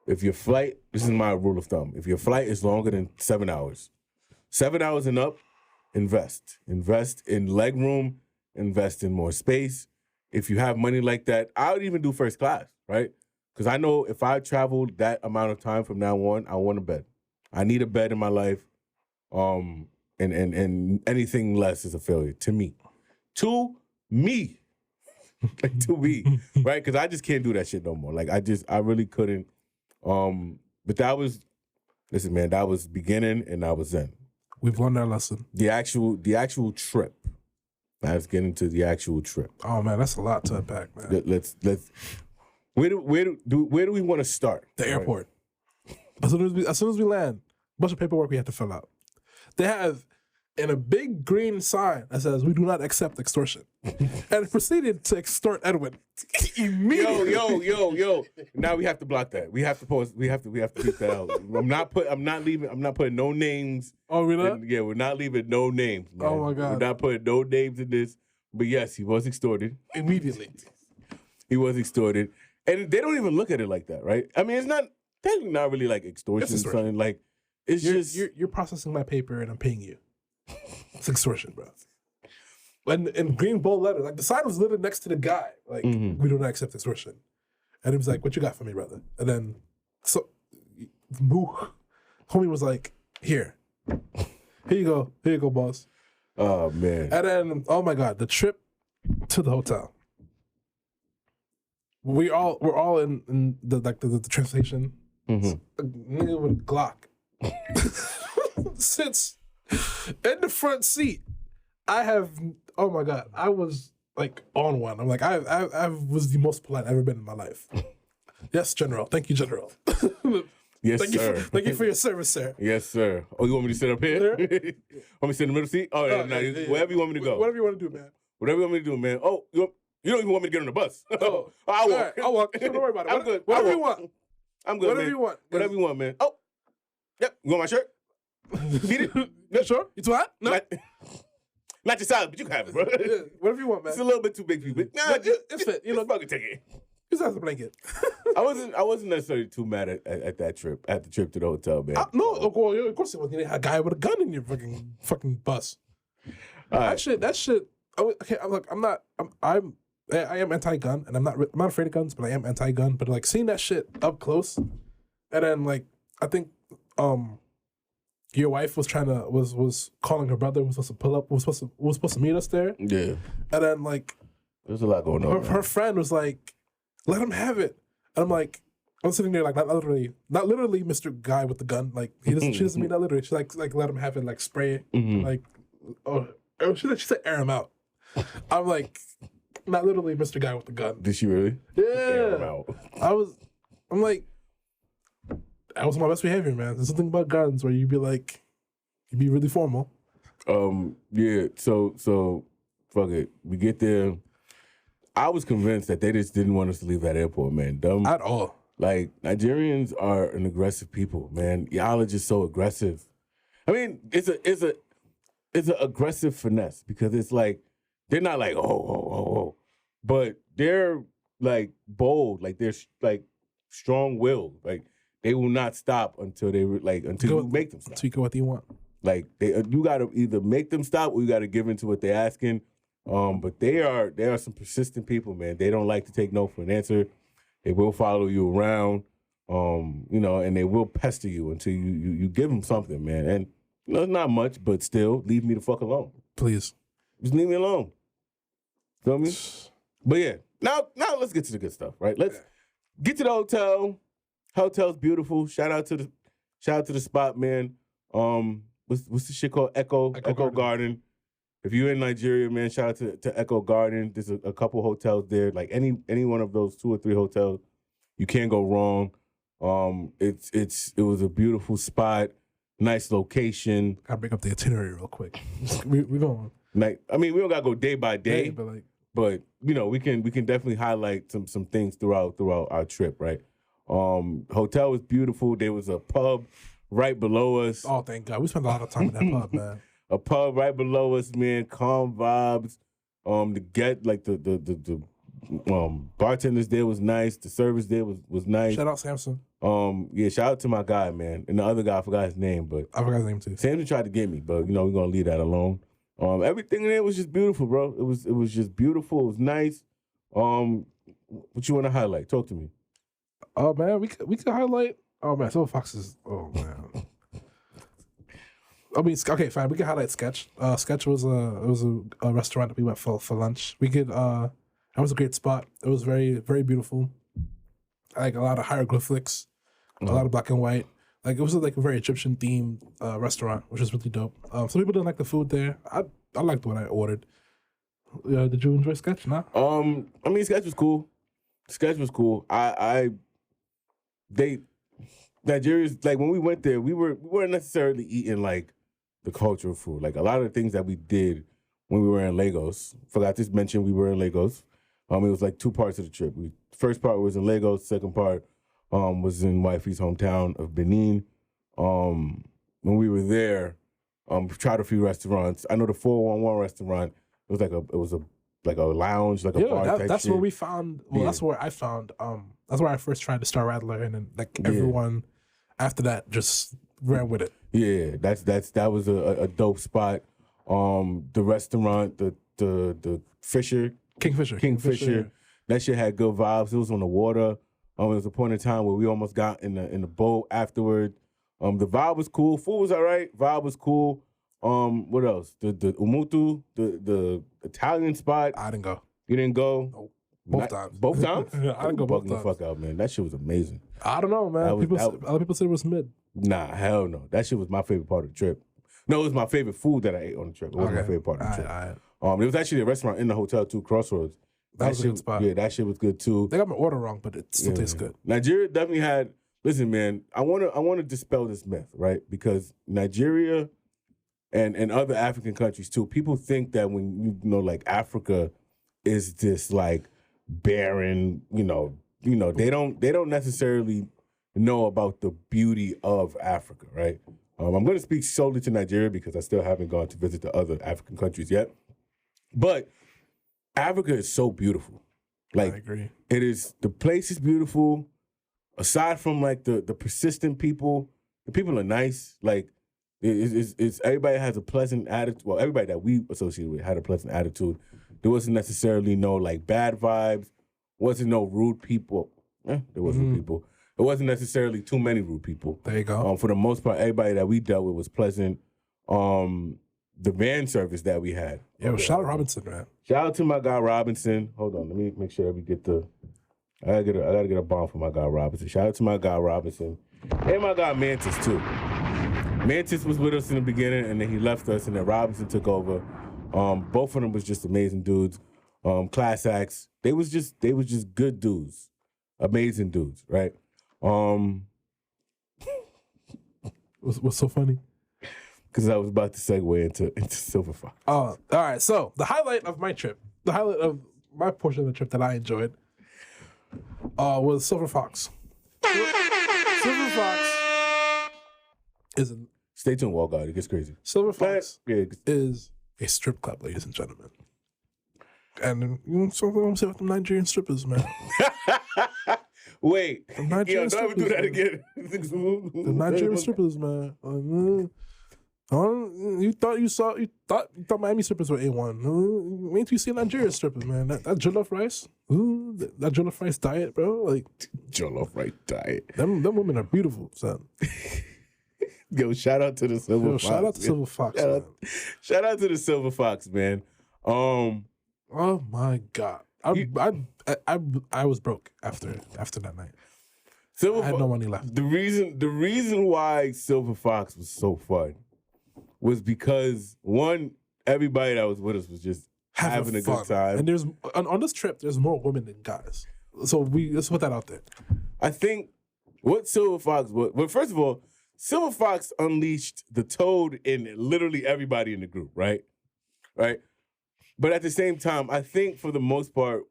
A: If your flight, this is my rule of thumb. If your flight is longer than 7 hours, 7 hours and up, invest. Invest in leg room. Invest in more space. If you have money like that, I would even do first class, right? Because I know if I travel that amount of time from now on, I want a bed. I need a bed in my life. And anything less is a failure to me. To me. Like to me. Right? Because I just can't do that shit no more. Like I really couldn't. But that was, listen, man, that was beginning and that was end.
B: We've learned our lesson.
A: The actual trip. Let's get into the actual trip.
B: Oh man, that's a lot to unpack, man.
A: Let's where do we want to start?
B: The airport. As soon as we land, a bunch of paperwork we have to fill out. They have in a big green sign that says, "We do not accept extortion," and proceeded to extort Edwin immediately.
A: Yo! Now we have to block that. We have to pause. We have to keep that out. I'm not putting no names.
B: Oh, really?
A: Yeah, we're not leaving no names. Man.
B: Oh my God.
A: We're not putting no names in this. But yes, he was extorted
B: Immediately.
A: He was extorted, and they don't even look at it like that, right? I mean, it's not technically not really like extortion.
B: It's extortion.
A: Something like it's
B: You're processing my paper and I'm paying you. It's extortion, bro. And in green bold letters, like the sign was literally next to the guy. Like, we do not accept extortion. And he was like, "What you got for me, brother?" And then, homie was like, Here you go, boss."
A: Oh man.
B: And then, oh my God, the trip to the hotel. We're all in the train station. A nigga with a Glock sits in the front seat. Oh my God, I was like on one. I'm like, I was the most polite I've ever been in my life. Yes, General. Thank you, General.
A: Yes, sir.
B: Thank you for your service, sir.
A: Yes, sir. Oh, you want me to sit up here? Want me to sit in the middle seat? Oh, no, wherever you want me to go.
B: Whatever you want to do, man.
A: Whatever you want me to do, man. Oh, you don't even want me to get on the bus.
B: Oh,
A: I'll walk.
B: Right, I'll walk. Don't worry about it.
A: I'm good.
B: Whatever you want.
A: I'm good,
B: Whatever
A: man.
B: you want.
A: Whatever you want, man. Oh, yep. You want my shirt? Beat it?
B: You sure? You too hot? No.
A: Not your size, but you can have it, bro.
B: Yeah, whatever you want, man.
A: It's a little bit too big for you, but nah,
B: It's fit. You know,
A: fucking take it.
B: just have the blanket.
A: I wasn't necessarily too mad at that trip, at the trip to the hotel, man.
B: No, of course it wasn't. You had a guy with a gun in your fucking bus.
A: Right.
B: That shit. Okay, I am anti-gun, and I'm not afraid of guns, but I am anti-gun. But like seeing that shit up close, and then like I think your wife was calling her brother, was supposed to pull up, was supposed to meet us there.
A: Yeah.
B: And then like
A: there's a lot going on.
B: Her friend was like, "Let him have it." And I'm like, I'm sitting there like not literally Mr. Guy with the gun. Like she doesn't mean that literally. She's like let him have it, like spray it. Like she said air him out. I'm like, not literally Mr. Guy with the gun.
A: Did she really?
B: Yeah.
A: Air him out.
B: I'm like, that was my best behavior, man. There's something about guns where you'd be really formal.
A: Yeah, so fuck it. We get there. I was convinced that they just didn't want us to leave that airport, man. Dumb.
B: At all.
A: Like, Nigerians are an aggressive people, man. Y'all are just so aggressive. I mean, it's an aggressive finesse because it's like, they're not like, oh. But they're like bold, like they're like strong-willed. Like, they will not stop until you make them stop.
B: Until you get what you want.
A: Like you gotta either make them stop or you gotta give in to what they're asking. But they are some persistent people, man. They don't like to take no for an answer. They will follow you around, and they will pester you until you give them something, man. And it's not much, but still, leave me the fuck alone.
B: Please.
A: Just leave me alone. Feel me? But yeah, now let's get to the good stuff, right? Let's get to the hotel. Hotel's beautiful. Shout out to the spot, man. What's the shit called? Echo Garden. If you're in Nigeria, man, shout out to Echo Garden. There's a couple hotels there. Like any one of those 2 or 3 hotels, you can't go wrong. It was a beautiful spot, nice location.
B: Gotta break up the itinerary real quick. we going.
A: Like, I mean, we don't gotta go day by day,
B: but
A: we can definitely highlight some things throughout our trip, right? Hotel was beautiful. There was a pub right below us.
B: Oh, thank God. We spent a lot of time in that pub, man.
A: A pub right below us, man. Calm vibes. The bartenders there was nice. The service there was nice.
B: Shout out Samson.
A: Yeah, shout out to my guy, man. And the other guy, I forgot his name, but
B: I forgot his name too.
A: Samson tried to get me, but we're gonna leave that alone. Everything in there was just beautiful, bro. It was just beautiful. It was nice. What you want to highlight? Talk to me.
B: Oh man, we could highlight. Oh man, Silverfox is. Oh man. I mean, okay, fine. We can highlight Sketch. Sketch was a restaurant that we went for lunch. We could. That was a great spot. It was very, very beautiful. Like a lot of hieroglyphics, a lot of black and white. Like it was like a very Egyptian themed restaurant, which is really dope. Some people didn't like the food there. I liked what I ordered. Did you enjoy Sketch? Nah.
A: I mean, Sketch was cool. Sketch was cool. Nigeria's like when we went there, we weren't necessarily eating like the cultural food. Like a lot of the things that we did when we were in Lagos. Forgot to mention we were in Lagos. It was like 2 parts of the trip. First part was in Lagos. Second part was in Wifey's hometown of Benin. When we were there, we tried a few restaurants. I know the 411 restaurant. It was like a lounge, like a bar type
B: that's
A: shit.
B: where we found. Well,
A: Yeah.
B: that's where I found. That's where I first tried the Star Rattler, and then like everyone after that just ran with it. Yeah,
A: that was a dope spot. The restaurant, the Fisher.
B: Kingfisher.
A: That shit had good vibes. It was on the water. There was a point in time where we almost got in the boat afterward. The vibe was cool. Food was all right. Vibe was cool. What else? The Umutu, the Italian spot.
B: I didn't go.
A: You didn't go?
B: Nope. Both times.
A: Both times?
B: I didn't go both
A: Bugging
B: times.
A: the fuck out, man. That shit was amazing.
B: I don't know, man. Other people said it was mid.
A: Nah, hell no. That shit was my favorite part of the trip. No, it was my favorite food that I ate on the trip. It wasn't my favorite part of the trip.
B: All right.
A: It was actually a restaurant in the hotel too, Crossroads.
B: That was a good spot.
A: Yeah, that shit was good too.
B: They got my order wrong, but it still tastes good.
A: Nigeria definitely had. Listen, man, I wanna dispel this myth, right? Because Nigeria and other African countries too, people think that when like Africa is this like barren, they don't necessarily know about the beauty of Africa, right? I'm going to speak solely to Nigeria because I still haven't gone to visit the other African countries yet. But Africa is so beautiful. Like,
B: I agree.
A: It is, the place is beautiful. Aside from like the persistent people, the people are nice. Like, it's everybody has a pleasant attitude. Well, everybody that we associated with had a pleasant attitude. There wasn't necessarily no like bad vibes. Wasn't no rude people. There was rude people. It wasn't necessarily too many rude people.
B: There you go.
A: For the most part, everybody that we dealt with was pleasant. The van service that we had.
B: Yo, shout out Robinson, man.
A: Shout out to my guy Robinson. Hold on, let me make sure we get I gotta get a bomb for my guy Robinson. Shout out to my guy Robinson. And my guy Mantis too. Mantis was with us in the beginning and then he left us and then Robinson took over. Both of them was just amazing dudes. Class acts. They was just good dudes. Amazing dudes, right?
B: What's so funny?
A: Because I was about to segue into Silverfox.
B: All right. So the highlight of my trip, the highlight of my portion of the trip that I enjoyed, was Silverfox. Silverfox is
A: Stay tuned, Wall God. It gets crazy.
B: Silverfox
A: Yeah.
B: is a strip club, ladies and gentlemen. And so I'm saying with the Nigerian strippers, man.
A: Wait.
B: Nigerian
A: Don't ever do that again.
B: The Nigerian strippers, man. You thought Miami strippers were A1. Wait till you see Nigerian strippers, man. That jollof rice, that jollof rice diet, bro. Like
A: jollof rice diet.
B: Them women are beautiful, son.
A: Yo, shout out to the Silverfox.
B: Shout out to Silverfox.
A: Shout out to the Silverfox, man.
B: Oh my God, I was broke after that night. I had no money left.
A: The reason why Silverfox was so fun was because one, everybody that was with us was just having a good time.
B: And there's on this trip, there's more women than guys. So let's put that out there.
A: I think what Silverfox was, well, first of all, Silverfox unleashed the toad in literally everybody in the group, right? Right? But at the same time, I think for the most part,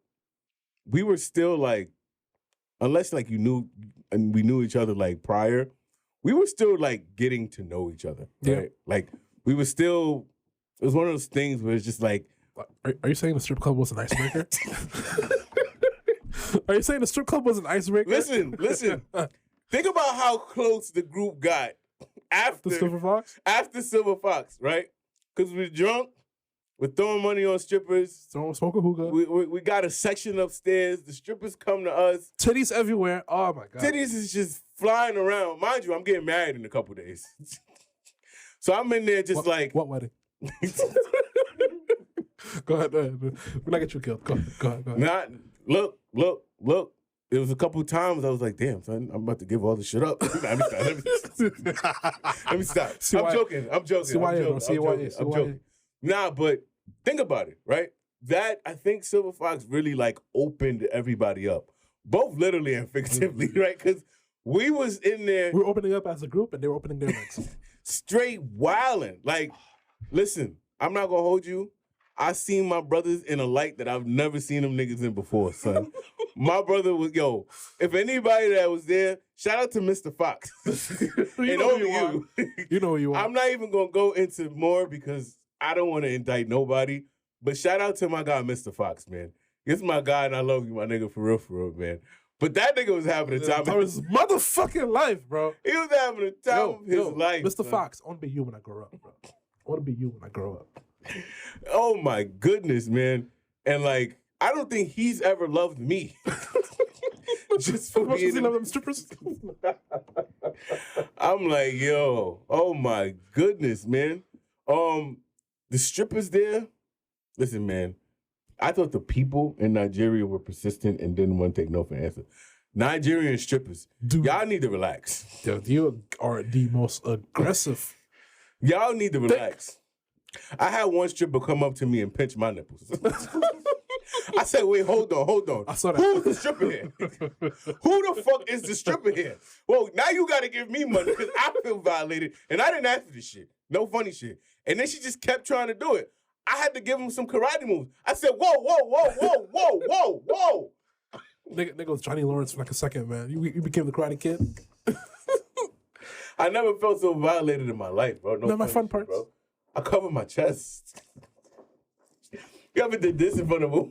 A: we were still like, unless like you knew and we knew each other like prior, we were still like getting to know each other, right? Yeah. Like we were still, it was one of those things where it's just like.
B: Are you saying the strip club was an icebreaker? Are you saying the strip club was an icebreaker?
A: Listen. Think about how close the group got after
B: The Silverfox?
A: after Silverfox, right? Because we're drunk, we're throwing money on strippers.
B: Smoke a hookah.
A: We got a section upstairs. The strippers come to us.
B: Titties everywhere. Oh my god.
A: Titties is just flying around. Mind you, I'm getting married in a couple days. So I'm in there just
B: what wedding? Go ahead. We're not get you killed. Go ahead.
A: Not look. There was a couple of times I was like, damn, son, I'm about to give all this shit up. Let me stop. I'm joking. I'm joking. Nah, but think about it, right? That, I think Silverfox really like opened everybody up. Both literally and figuratively, right? Because we was in there.
B: We're opening up as a group and they were opening their legs.
A: Straight wilding. Like, listen, I'm not gonna hold you. I seen my brothers in a light that I've never seen them niggas in before, son. My brother was, if anybody that was there, shout out to Mr. Fox.
B: You know who you are. You know who you are.
A: I'm not even going to go into more because I don't want to indict nobody, but shout out to my guy, Mr. Fox, man. This is my guy and I love you, my nigga, for real, man. But that nigga was having a time
B: of his motherfucking life, bro.
A: He was having a time of his life.
B: Mr. Fox, I want to be you when I grow up, bro. I want to be you when I grow up.
A: Oh my goodness, man. And like, I don't think he's ever loved me. Just for
B: being
A: being
B: them strippers.
A: I'm like, oh my goodness, man. The strippers there, listen, man. I thought the people in Nigeria were persistent and didn't want to take no for an answer. Nigerian strippers, dude, y'all need to relax.
B: Dude, you are the most aggressive.
A: Y'all need to relax. I had one stripper come up to me and pinch my nipples. I said, wait, hold on.
B: I saw that.
A: Who's the stripper here? Who the fuck is the stripper here? Well, now you got to give me money because I feel violated and I didn't ask for this shit. No funny shit. And then she just kept trying to do it. I had to give him some karate moves. I said, whoa.
B: Nigga was Johnny Lawrence for like a second, man. You became the Karate Kid.
A: I never felt so violated in my life, bro. No,
B: my fun parts.
A: Bro. I cover my chest. You ever did this in front of a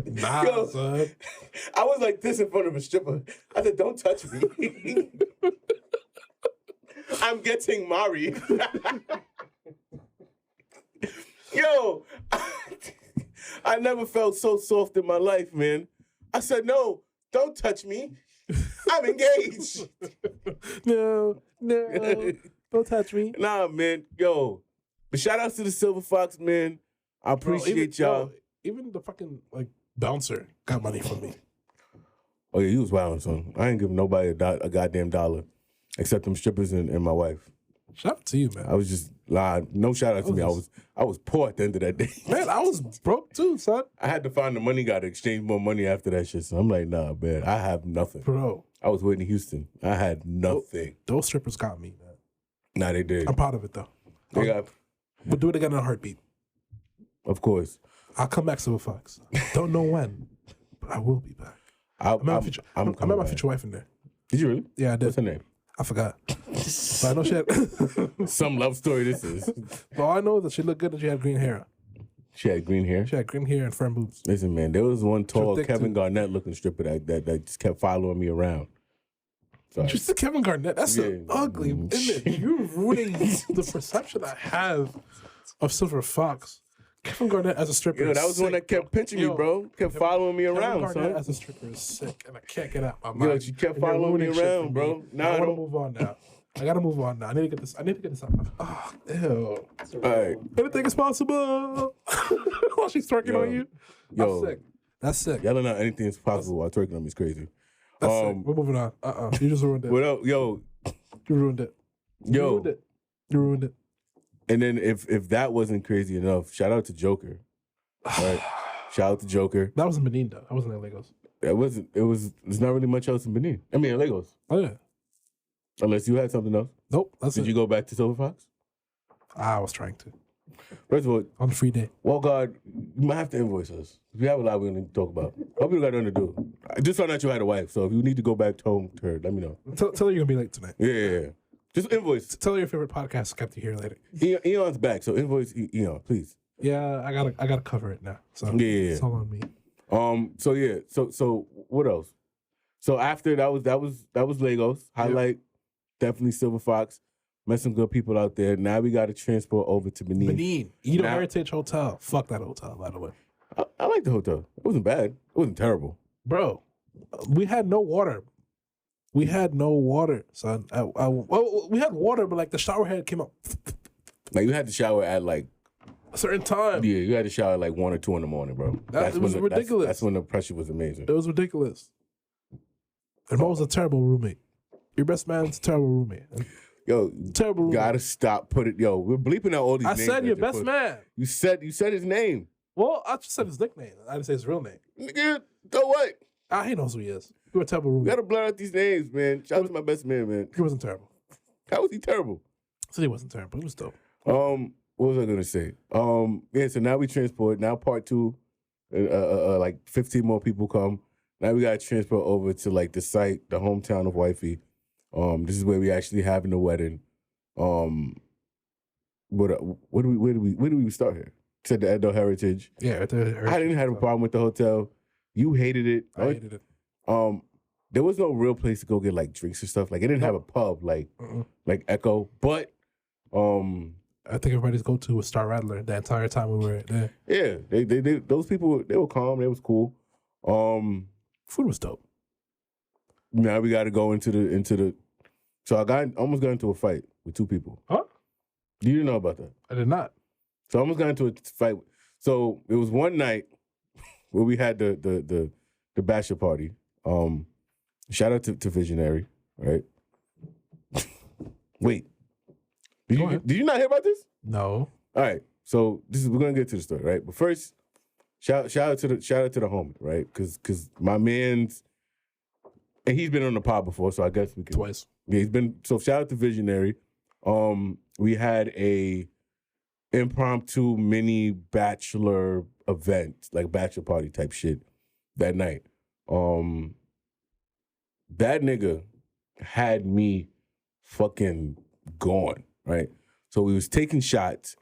B: Nah, son.
A: I was like this in front of a stripper. I said, don't touch me. I'm getting Mari. Yo, I never felt so soft in my life, man. I said, no, don't touch me. I'm engaged.
B: No, don't touch me.
A: Nah, man, yo. But shout out to the Silverfox, man. I appreciate y'all.
B: Even the fucking bouncer got money from me.
A: Oh yeah, he was wilding, son. I ain't giving nobody a goddamn dollar, except them strippers and my wife.
B: Shout out to you, man.
A: I was just no shout out to me. I was poor at the end of that day.
B: Man, I was broke too, son.
A: I had to find the money guy to exchange more money after that shit. So I'm like, nah, man, I have nothing,
B: bro.
A: I was Whitney Houston. I had nothing.
B: Those strippers got me, man.
A: Nah, they did.
B: I'm proud of it though. We'll do it again in a heartbeat.
A: Of course.
B: I'll come back, Silverfox. Don't know when, but I will be back. I met my future wife in there.
A: Did you really?
B: Yeah, I did.
A: What's her name?
B: I forgot. But I know she had...
A: Some love story this is.
B: But I know that she looked good and she had green hair.
A: She had green hair?
B: She had green hair and firm boobs.
A: Listen, man, there was one tall Kevin Garnett looking stripper that just kept following me around. Sorry.
B: Just the Kevin Garnett. That's so ugly. You're ruining the perception I have of Silverfox. Kevin Garnett as a stripper.
A: Yo, that was the one that kept pinching me, bro. Kept following me around,
B: Kevin Garnett
A: son.
B: as a stripper is sick, and I can't get out my mind.
A: Yo, she kept following me around, bro.
B: Now I want to move on now. I gotta move on now. I need to get this out. Oh, ew.
A: All right.
B: Anything is possible. While she's twerking on you.
A: Yo,
B: That's sick.
A: Yelling out anything is possible while twerking on me is crazy.
B: That's sick. We're moving on. You just ruined it.
A: What up, yo?
B: You ruined it. You ruined it.
A: And then if that wasn't crazy enough, shout out to Joker. Right? Shout out to Joker.
B: That was in Benin though. That wasn't in Lagos.
A: There's not really much else in Benin. I mean in Lagos.
B: Oh yeah.
A: Unless you had something else.
B: Nope.
A: Did you go back to Silverfox?
B: I was trying to.
A: First of all,
B: on the free day.
A: Well, God, you might have to invoice us. We have a lot we need to talk about. Hope you got nothing to do. I just found out you had a wife, so if you need to go back home to her, let me know.
B: Tell her you're gonna be late tonight.
A: Yeah. Just invoice.
B: Tell her your favorite podcast kept you here later.
A: Eon's back, so invoice Eon, please.
B: Yeah, I gotta cover it now. So
A: yeah,
B: it's all on me.
A: So what else? So after that was Lagos. Highlight, definitely Silverfox. Met some good people out there. Now we got to transport over to Benin.
B: Benin. Edo Heritage Hotel. Fuck that hotel, by the way.
A: I like the hotel. It wasn't bad. It wasn't terrible.
B: Bro, we had no water. We had no water, son. Well, we had water, but like the shower head came up.
A: Like you had to shower at like
B: a certain time.
A: Yeah, you had to shower at like 1 or 2 in the morning, bro.
B: It was ridiculous.
A: That's when the pressure was amazing.
B: It was ridiculous. And Mo was a terrible roommate. Your best man's a terrible roommate.
A: Yo,
B: terrible roommate.
A: Gotta stop putting. Yo, we're bleeping out all these names.
B: I said your best man.
A: You said his name.
B: Well, I just said his nickname. I didn't say his real name.
A: Nigga, so what?
B: He knows who he is. You're a terrible roommate.
A: We gotta blur out these names, man. Shout out to my best man.
B: He wasn't terrible.
A: How was he terrible?
B: I said he wasn't terrible. He was dope.
A: What was I gonna say? Yeah, so now we transport. Now part 2, like 15 more people come. Now we gotta transport over to like the site, the hometown of Wifey. This is where we actually having the wedding. Where do we start here? Said the Edo Heritage.
B: Yeah, at the Heritage.
A: I didn't have a problem with the hotel. You hated it.
B: I hated it.
A: There was no real place to go get like drinks and stuff. Like it didn't have a pub like Echo, but
B: I think everybody's go-to was Star Rattler the entire time we were there.
A: Yeah, they those people, they were calm. They was cool.
B: Food was dope.
A: Now we got to go into the. So I almost got into a fight with 2 people.
B: Huh?
A: You didn't know about that?
B: I did not.
A: So I almost got into a fight. So it was one night where we had the bachelor party. Shout out to Visionary, right? Wait. Did you not hear about this?
B: No.
A: All right. So we're gonna get to the story, right? But first, shout out to the homie, right? Because my man's, and he's been on the pod before, so I guess we can
B: twice.
A: Yeah, he's been. So shout out to Visionary. We had a impromptu mini bachelor event, like bachelor party type shit that night. That nigga had me fucking gone, right? So we was taking shots.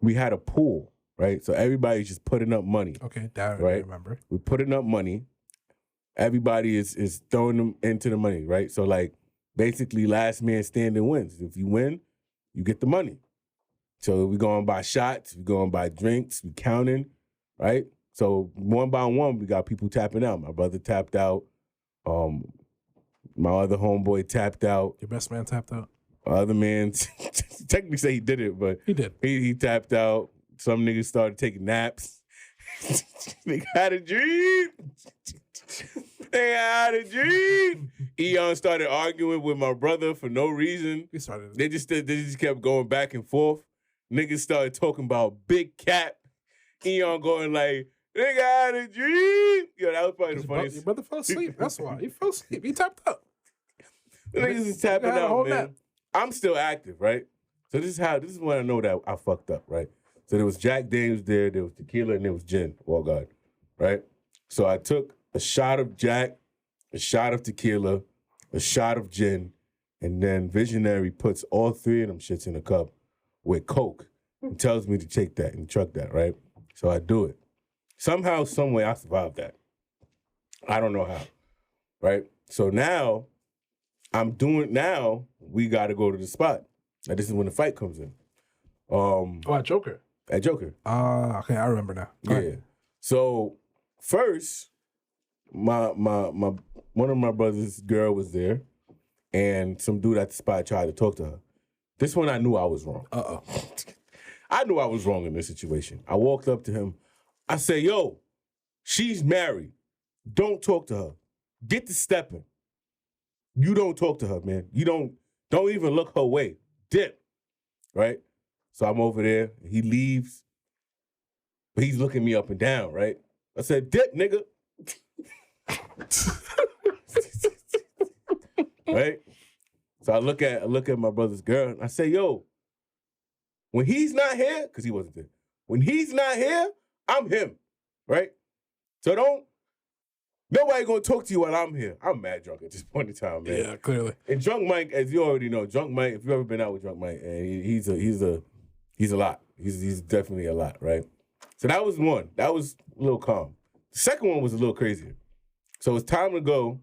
A: We had a pool, right? So everybody's just putting up money.
B: Okay, that
A: right?
B: I remember.
A: We're putting up money. Everybody is throwing them into the money, right? So like basically last man standing wins. If you win, you get the money. So we going by shots, we going by drinks, we counting, right? So one by one, we got people tapping out. My brother tapped out. My other homeboy tapped out.
B: Your best man tapped out.
A: My other man technically say he did it, but
B: he did.
A: He tapped out. Some niggas started taking naps. They had a dream. They had a dream. Eon started arguing with my brother for no reason. They just kept going back and forth. Niggas started talking about Big Cat. Eon going like, nigga had a dream. Yo, that was probably the funniest.
B: Your brother fell asleep. That's why. He fell asleep. He tapped out.
A: The niggas is tapping out, man. I'm still active, right? So this is when I know that I fucked up, right? So there was Jack Daniels there was tequila, and there was gin. Oh, God. Right? So I took a shot of Jack, a shot of tequila, a shot of gin, and then Visionary puts all 3 of them shits in a cup with Coke and tells me to take that and truck that, right? So I do it. Somehow, some way, I survived that. I don't know how, right? So now, we got to go to the spot. And this is when the fight comes in.
B: At Joker?
A: At Joker.
B: Okay, I remember now.
A: Yeah. So first, my one of my brother's girl was there, and some dude at the spot tried to talk to her. This one I knew I was wrong. I knew I was wrong in this situation. I walked up to him. I said, yo, she's married. Don't talk to her. Get to stepping. You don't talk to her, man. You don't even look her way. Dip. Right? So I'm over there. He leaves. But he's looking me up and down, right? I said, dip, nigga. Right? So I look at my brother's girl and I say, yo, when he's not here, because he wasn't there, when he's not here, I'm him. Right? So nobody gonna talk to you while I'm here. I'm mad drunk at this point in time, man.
B: Yeah, clearly.
A: And Drunk Mike, as you already know, Drunk Mike, if you've ever been out with Drunk Mike, and he's a lot. He's definitely a lot, right? So that was one. That was a little calm. The second one was a little crazier. So it's time to go.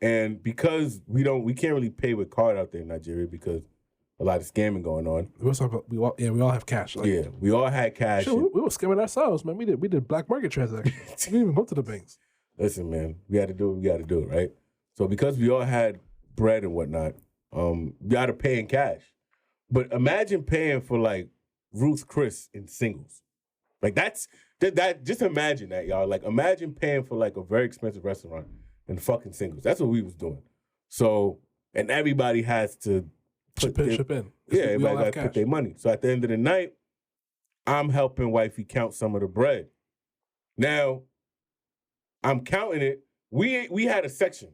A: And because we can't really pay with card out there in Nigeria because a lot of scamming going on.
B: We all have cash. Like,
A: Yeah, we all had cash.
B: shit, we were scamming ourselves, man. We did black market transactions. We didn't even go to the banks.
A: Listen, man, we had to do what we got to do, right? So because we all had bread and whatnot, we got to pay in cash. But imagine paying for like Ruth Chris in singles. Like that. Just imagine that, y'all. Like imagine paying for like a very expensive restaurant in fucking singles. That's what we was doing. So, and everybody has to
B: chip in.
A: Yeah, everybody got to put their money. So at the end of the night, I'm helping wifey count some of the bread. Now, I'm counting it. We had a section.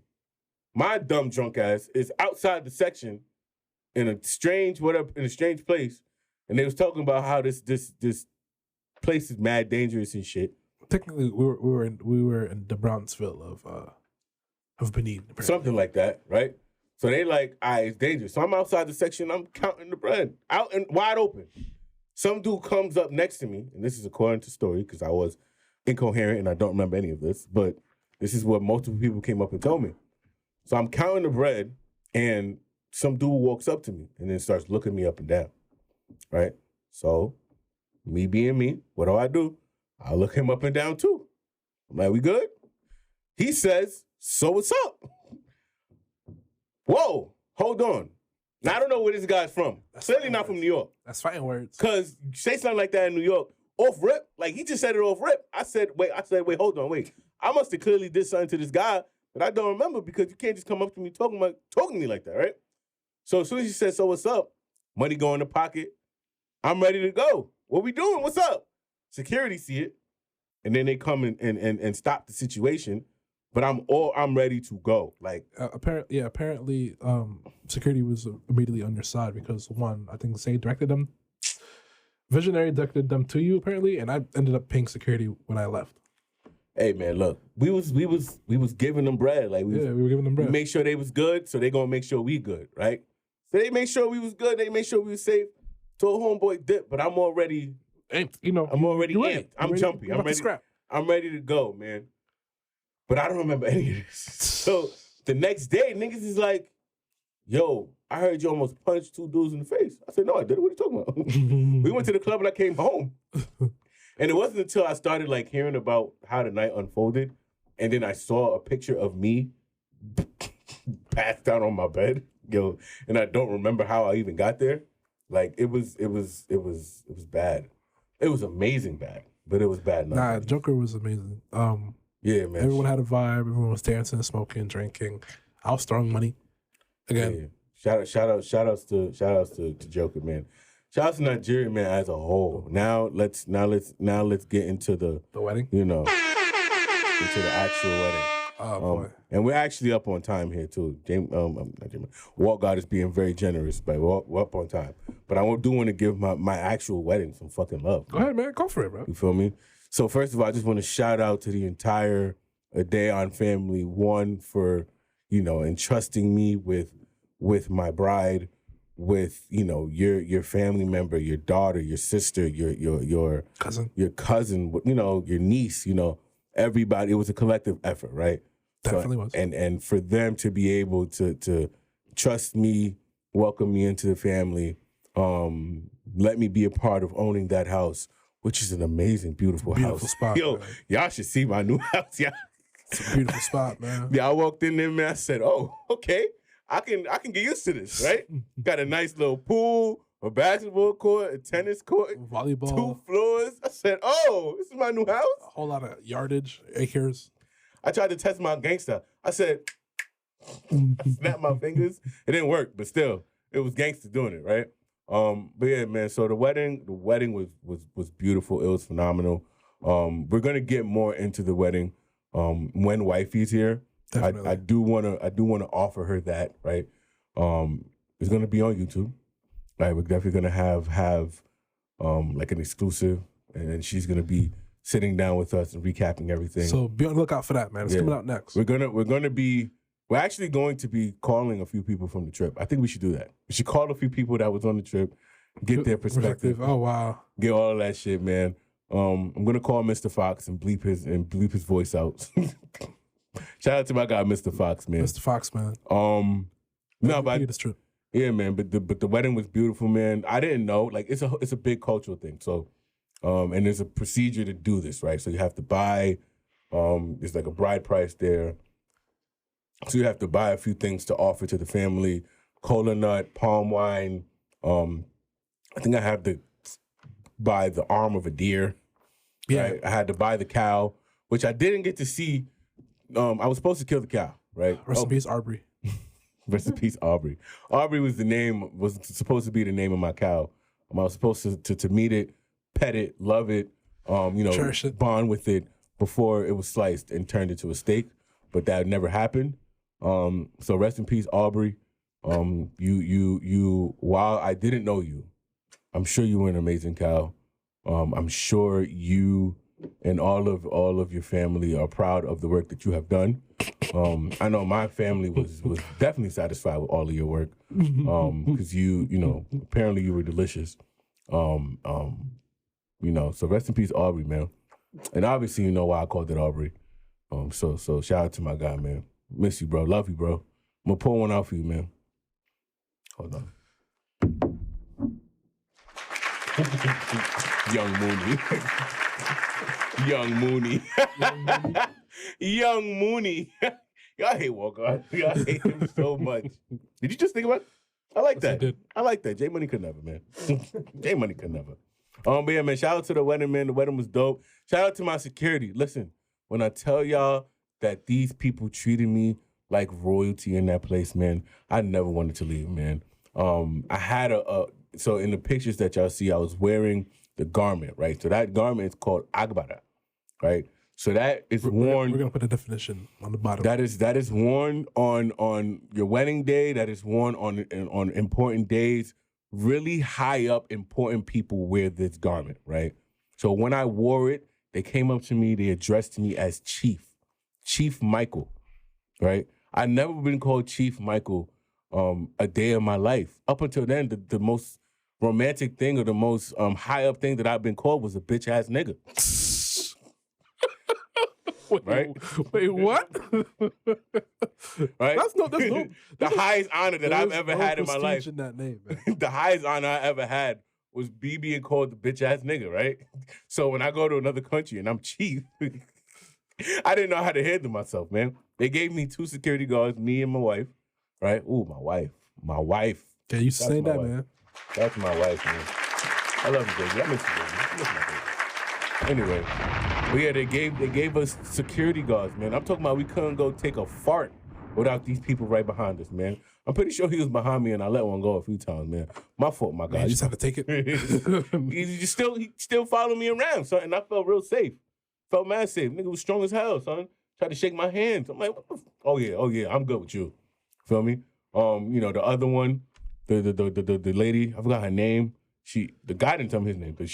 A: My dumb drunk ass is outside the section in a strange place, and they was talking about how this place is mad dangerous and shit.
B: Technically, we were in the Brownsville of Benin. Apparently.
A: Something like that, right? So they like, it's dangerous. So I'm outside the section, I'm counting the bread, out and wide open. Some dude comes up next to me, and this is according to story, because I was incoherent and I don't remember any of this, but this is what multiple people came up and told me. So I'm counting the bread, and some dude walks up to me and then starts looking me up and down, right? So me being me, what do? I look him up and down too. I'm like, we good? He says, so what's up? Whoa, hold on. Now, I don't know where this guy's from. Clearly not from New York.
B: That's fighting words.
A: Because you say something like that in New York, off rip, like he just said it off rip. I said, wait, hold on, wait. I must have clearly did something to this guy that I don't remember because you can't just come up to me talking to me like that, right? So as soon as he said, so what's up? Money go in the pocket. I'm ready to go. What we doing? What's up? Security see it. And then they come and stop the situation. But I'm ready to go. Like
B: apparently, security was immediately on your side because one, I think Visionary directed them to you apparently, and I ended up paying security when I left.
A: Hey man, look, we was giving them bread. Like we
B: were giving them bread.
A: We make sure they was good, so they gonna make sure we good, right? So they make sure we was good. They make sure we was safe. Told homeboy dip, but I'm already
B: amped.
A: I'm already amped. I'm jumpy.
B: I'm ready.
A: I'm ready to go, man. But I don't remember any of this. So the next day, niggas is like, yo, I heard you almost punched two dudes in the face. I said, no, I didn't. What are you talking about? We went to the club and I came home. And it wasn't until I started like hearing about how the night unfolded, and then I saw a picture of me passed out on my bed, yo, and I don't remember how I even got there. Like it was bad. It was amazing bad, but it was bad.
B: Nah, Joker was amazing.
A: Yeah, man.
B: Everyone had a vibe. Everyone was dancing, smoking, drinking. I was throwing money. Again.
A: Yeah. Shout outs to Joker, man. Shout out to Nigeria, man, as a whole. Now let's get into the
B: wedding.
A: Into the actual wedding.
B: Oh boy.
A: And we're actually up on time here too. Walt God is being very generous, but we're up on time. But I do want to give my actual wedding some fucking love.
B: Go ahead, man. Go for it, bro.
A: You feel me? So first of all, I just want to shout out to the entire Adeon family. One for entrusting me with my bride, with your family member, your daughter, your sister, your
B: cousin,
A: your niece. Everybody. It was a collective effort, right?
B: Definitely was.
A: And for them to be able to trust me, welcome me into the family, let me be a part of owning that house, which is an amazing, beautiful house.
B: Spot.
A: Yo,
B: man.
A: y'all should see my new house. Yeah,
B: it's a beautiful spot, man.
A: Yeah, I walked in there, man. I said, "Oh, okay, I can get used to this, right?" Got a nice little pool, a basketball court, a tennis court,
B: volleyball,
A: 2 floors. I said, "Oh, this is my new house."
B: A whole lot of yardage, acres.
A: I tried to test my gangster. I said, I snapped my fingers. It didn't work, but still, it was gangster doing it, right? But yeah, man. So the wedding was beautiful. It was phenomenal. We're gonna get more into the wedding when wifey's here.
B: Definitely.
A: I do wanna offer her that, right? It's gonna be on YouTube. Right, we're definitely gonna have like an exclusive, and then she's gonna be sitting down with us and recapping everything.
B: So be on the lookout for that, man. It's coming out next.
A: We're actually going to be calling a few people from the trip. I think we should do that. We should call a few people that was on the trip, get their perspective.
B: Oh wow.
A: Get all of that shit, man. I'm gonna call Mr. Fox and bleep his voice out. Shout out to my guy, Mr. Fox, man.
B: Mr. Fox, man.
A: No, but
B: this trip.
A: yeah, man. But the wedding was beautiful, man. I didn't know. Like, it's a big cultural thing. So, and there's a procedure to do this, right? So you have to buy. There's like a bride price there. So you have to buy a few things to offer to the family: cola nut, palm wine. I think I have to buy the arm of a deer.
B: Yeah,
A: right? I had to buy the cow, which I didn't get to see. I was supposed to kill the cow, right?
B: Rest in peace, Arbery.
A: Rest in peace, Aubrey. Aubrey was supposed to be the name of my cow. I was supposed to meet it, pet it, love it,
B: cherish it,
A: bond with it before it was sliced and turned into a steak. But that never happened. So rest in peace, Aubrey. You. While I didn't know you, I'm sure you were an amazing cow. I'm sure you and all of your family are proud of the work that you have done. I know my family was definitely satisfied with all of your work. Because apparently you were delicious. So rest in peace, Aubrey, man. And obviously you know why I called it Aubrey. So shout out to my guy, man. Miss you, bro. Love you, bro. I'm gonna pour one out for you, man. Hold on. Young Mooney. Young Mooney. Young Mooney. Y'all hate Walker. Y'all hate him so much. Did you just think about it? I like that.
B: I did.
A: I like that. J Money could never, man. J Money could never. But yeah, man, shout out to the wedding, man. The wedding was dope. Shout out to my security. Listen, when I tell y'all that these people treated me royalty in that place, man, I never wanted to leave, man. I had so in the pictures that y'all see, I was wearing the garment, right? So that garment is called agbada, right? So that is worn.
B: We're gonna put a definition on the bottom.
A: That is worn on your wedding day. That is worn on important days. Really high up important people wear this garment, right? So when I wore it, they came up to me. They addressed me as Chief Michael, right? I'd never been called Chief Michael a day of my life. Up until then, the most romantic thing or the most high up thing that I've been called was a bitch ass nigga. Right?
B: Wait, what?
A: Right?
B: That's the
A: highest honor that I've ever had in my life.
B: In that name, man.
A: The highest honor I ever had was being called the bitch ass nigga, right? So when I go to another country and I'm chief, I didn't know how to handle myself, man. They gave me 2 security guards, me and my wife, right? Ooh, my wife.
B: Yeah, you say that, wife. Man.
A: That's my wife, man. I love you, baby. I miss you, baby. I miss my baby. Anyway, but yeah, they gave us security guards, man. I'm talking about we couldn't go take a fart without these people right behind us, man. I'm pretty sure he was behind me and I let one go a few times, man. My fault, my guy.
B: Man, you just have to take it.
A: he still followed me around, son, and I felt real safe. Felt mad safe. Nigga was strong as hell, son. Tried to shake my hands. I'm like, what the oh yeah, I'm good with you. Feel me? The other one, the lady, I forgot her name. The guy didn't tell me his name, but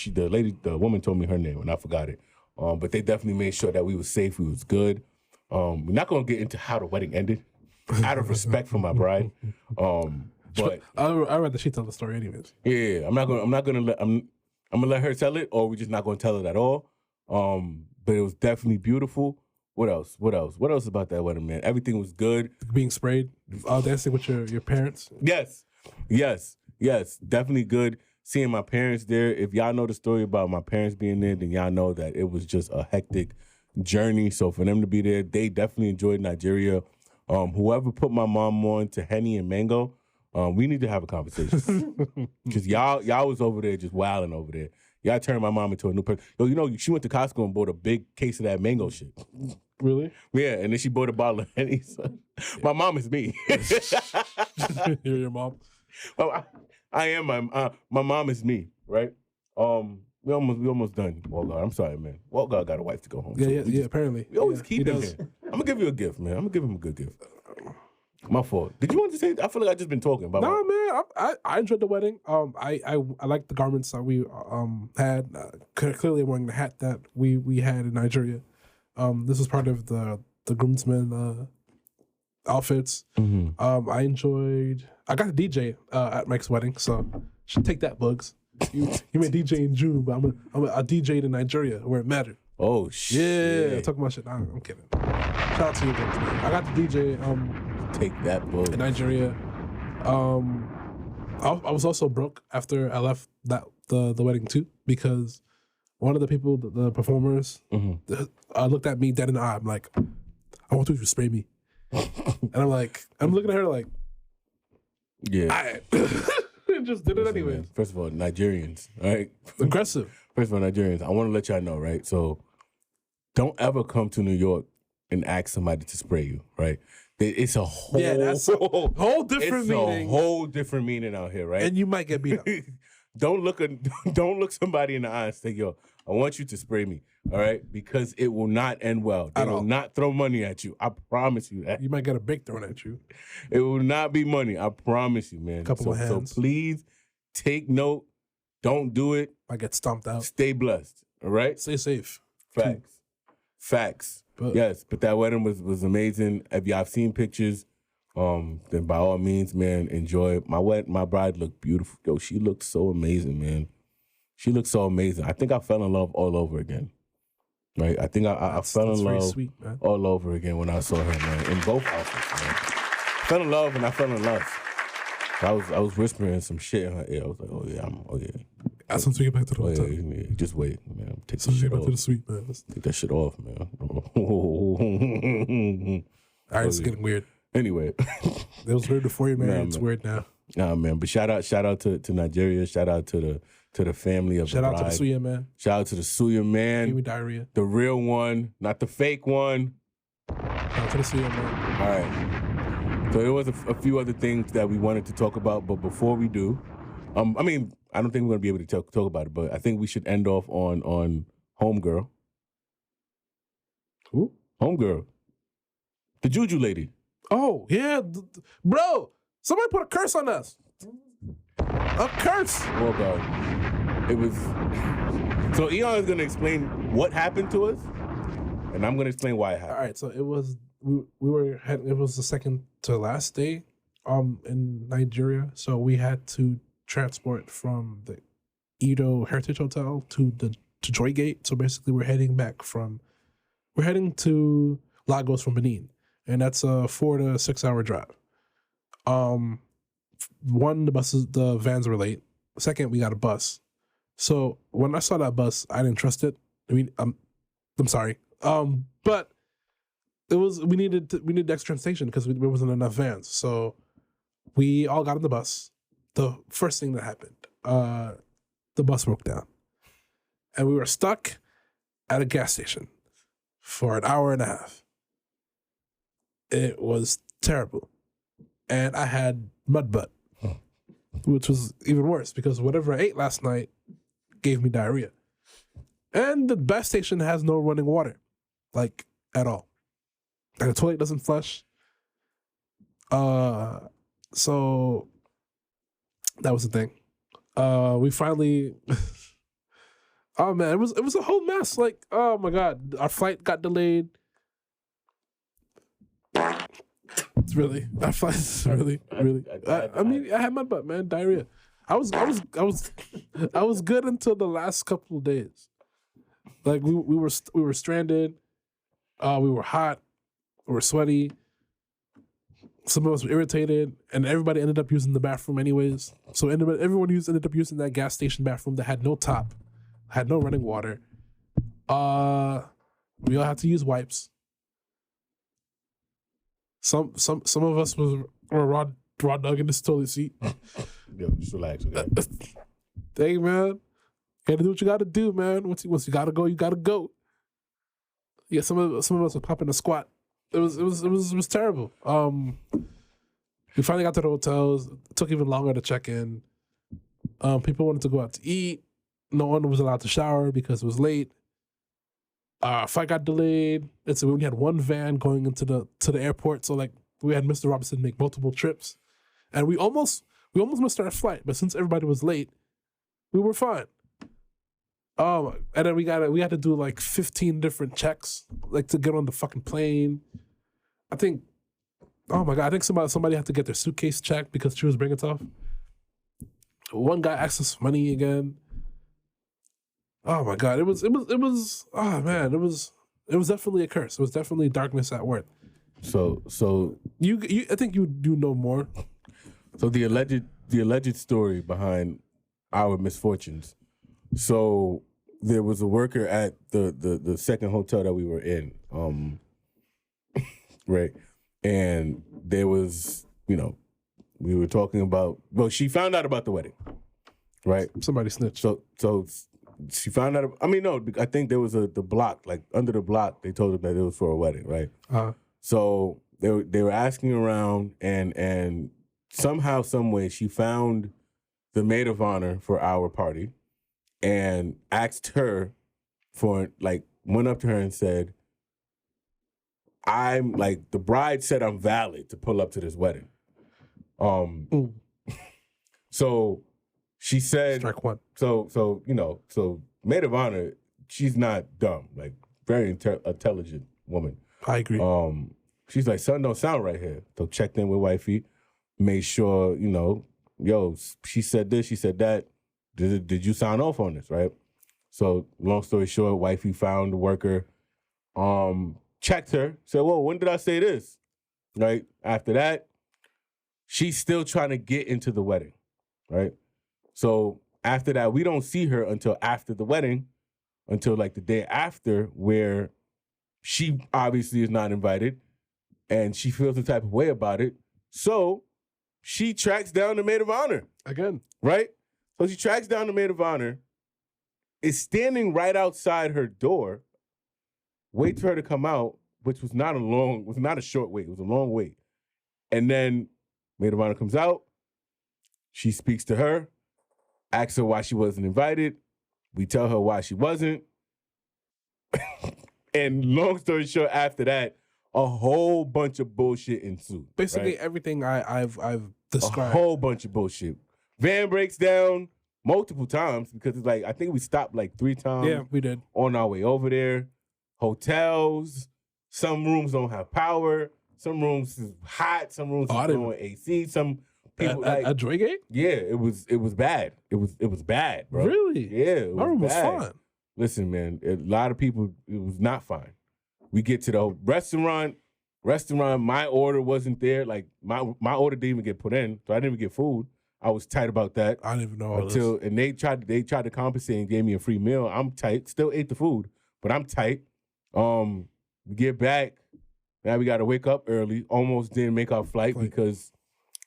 A: the woman told me her name, and I forgot it. But they definitely made sure that we was safe, we was good. We're not gonna get into how the wedding ended, out of respect for my bride. But
B: I'd rather she tell the story anyways.
A: Yeah, I'm gonna let her tell it, or we're just not gonna tell it at all. But it was definitely beautiful. What else? What else about that wedding, man? Everything was good.
B: Being sprayed, dancing with your parents.
A: Yes, definitely good. Seeing my parents there. If y'all know the story about my parents being there, then y'all know that it was just a hectic journey. So for them to be there, they definitely enjoyed Nigeria. Whoever put my mom on to Henny and Mango, we need to have a conversation. Because y'all was over there just wilding over there. Y'all turned my mom into a new person. Yo, she went to Costco and bought a big case of that mango shit.
B: Really?
A: Yeah, and then she bought a bottle of Henny. So. My mom is me.
B: You're your mom?
A: Well, I am my mom is me, right? We almost done. Walgar, I'm sorry, man. Walgar got a wife to go home.
B: Yeah, apparently.
A: We always keep him here. I'm gonna give you a gift, man. I'm gonna give him a good gift. My fault. Did you want to say? I feel like I just been talking about.
B: No, man. I enjoyed the wedding. I like the garments that we had. Clearly, wearing the hat that we had in Nigeria. This was part of the groomsmen outfits. Mm-hmm. I got the DJ at Mike's wedding, so should take that, Bugs. You may DJ in June, but I'm a DJ in Nigeria where it mattered.
A: Oh shit!
B: Yeah, talking about shit. I'm kidding. Shout out to you, man. I got the DJ.
A: Take that, boy.
B: In Nigeria. I was also broke after I left the wedding too, because one of the people, the performers, looked at me dead in the eye. I'm like, I want you to spray me, and I'm looking at her like,
A: yeah,
B: I just did it anyway.
A: Man, first of all, Nigerians, right?
B: Aggressive.
A: First of all, Nigerians, I want to let y'all know, right? So, don't ever come to New York and ask somebody to spray you, right? It's a whole,
B: that's a whole different meaning.
A: It's a whole different meaning out here, right?
B: And you might get beat up.
A: Don't look somebody in the eye and say, yo, I want you to spray me, all right? Because it will not end well. They will not throw money at you. I promise you that.
B: You might get a brick thrown at you.
A: It will not be money. I promise you, man.
B: Couple of hands.
A: So please take note. Don't do it.
B: I get stomped out.
A: Stay blessed, all right?
B: Stay safe.
A: Facts. Yes, but that wedding was amazing. If y'all have seen pictures, then by all means, man, enjoy. My bride looked beautiful. Yo, she looked so amazing, man. She looked so amazing. I think I fell in love all over again. Right? I think I fell in love all over again when I saw her, man, in both outfits, man. Fell in love and I fell in love. I was whispering some shit in her ear. I was like, oh yeah.
B: That's something to get back to the hotel.
A: Yeah, just wait, man. Take
B: that shit off.
A: To the suite, man. Take that shit off, man.
B: All right, it's getting weird.
A: Anyway.
B: It was weird before you married. It's weird now.
A: Nah, man. But shout out to Nigeria. Shout out to the family of the bride.
B: Shout out to the Suya man.
A: Shout out to the Suya man.
B: Gave me diarrhea.
A: The real one, not the fake one.
B: Shout out to the Suya man.
A: All right. So there was a few other things that we wanted to talk about, but before we do, I don't think we're gonna be able to talk about it, but I think we should end off on Homegirl.
B: Who?
A: Homegirl. The Juju lady.
B: Oh, yeah. Bro, somebody put a curse on us. A curse.
A: Oh, God. It was... So Eon is going to explain what happened to us, and I'm going to explain why it happened.
B: All right, so it was... it was the second to last day in Nigeria, so we had to transport from the Edo Heritage Hotel to Joygate. So basically we're heading to Lagos from Benin, and that's a 4 to 6 hour drive. One, the vans were late. Second, we got a bus. So when I saw that bus, I didn't trust it. I mean, I'm sorry. But we needed extra transportation because there wasn't enough vans. So we all got on the bus. The first thing that happened, the bus broke down, and we were stuck at a gas station for an hour and a half. It was terrible, and I had mud butt, which was even worse because whatever I ate last night gave me diarrhea. And the bus station has no running water, like at all. And the toilet doesn't flush. So that was the thing. We finally, oh man, it was a whole mess. Like, oh my God, our flight got delayed. It's really, our flight is really. I mean, I had my butt, man, diarrhea. I was good until the last couple of days. Like we were stranded. We were hot. We were sweaty. Some of us were irritated, and everybody ended up using the bathroom anyways. So everyone ended up using that gas station bathroom that had no top, had no running water. We all had to use wipes. Some of us were raw dog in this toilet seat.
A: Yo, just relax, okay?
B: Dang, man. You gotta do what you gotta do, man. Once you gotta go, you gotta go. Yeah, some of us were popping a squat. It was terrible. We finally got to the hotels. It took even longer to check in. People wanted to go out to eat. No one was allowed to shower because it was late. Flight got delayed. We only had one van going into the airport, so like we had Mr. Robinson make multiple trips, and we almost missed our flight. But since everybody was late, we were fine. And then we had to do like 15 different checks, like to get on the fucking plane. I think, oh my God, I think somebody had to get their suitcase checked because she was bringing stuff. One guy asked us for money again. Oh my God, it was. Oh man, it was definitely a curse. It was definitely darkness at work.
A: So
B: You I think you do know more.
A: So the alleged story behind our misfortunes. So there was a worker at the second hotel that we were in, right? And there was, we were talking about. Well, she found out about the wedding, right?
B: Somebody snitched.
A: So she found out. I mean, no, I think there was the block, like under the block. They told her that it was for a wedding, right? So they were asking around, and somehow, some way, she found the maid of honor for our party, and asked her went up to her and said, "I'm like the bride said I'm valid to pull up to this wedding." So she said,
B: Strike one.
A: So maid of honor, she's not dumb, like very intelligent woman.
B: I agree.
A: She's like, something don't sound right here. So checked in with wifey, made sure, she said this, she said that. Did you sign off on this, right? So long story short, wifey found the worker, checked her, said, "Whoa, when did I say this?" Right? After that, she's still trying to get into the wedding, right? So after that, we don't see her until after the wedding, until like the day after, where she obviously is not invited and she feels the type of way about it. So she tracks down the maid of honor.
B: Again.
A: Right? So she tracks down the maid of honor, is standing right outside her door, waits for her to come out, which was not a short wait, it was a long wait. And then maid of honor comes out, she speaks to her, asks her why she wasn't invited. We tell her why she wasn't. And long story short, after that, a whole bunch of bullshit ensued.
B: Basically,
A: right?
B: everything I've described.
A: A whole bunch of bullshit. Van breaks down multiple times because it's like, I think we stopped like 3 times.
B: Yeah, we did.
A: On our way over there. Hotels. Some rooms don't have power. Some rooms is hot. Some rooms is blowing AC. Some people
B: at Draygate?
A: Yeah, it was bad. It was bad, bro.
B: Really?
A: Yeah,
B: My room was fine.
A: Listen, man, a lot of people, it was not fine. We get to the restaurant, my order wasn't there. Like, my order didn't even get put in, so I didn't even get food. I was tight about that.
B: I didn't even know
A: and they tried to compensate and gave me a free meal. I'm tight. Still ate the food, but I'm tight. We get back. Now we got to wake up early. Almost didn't make our flight because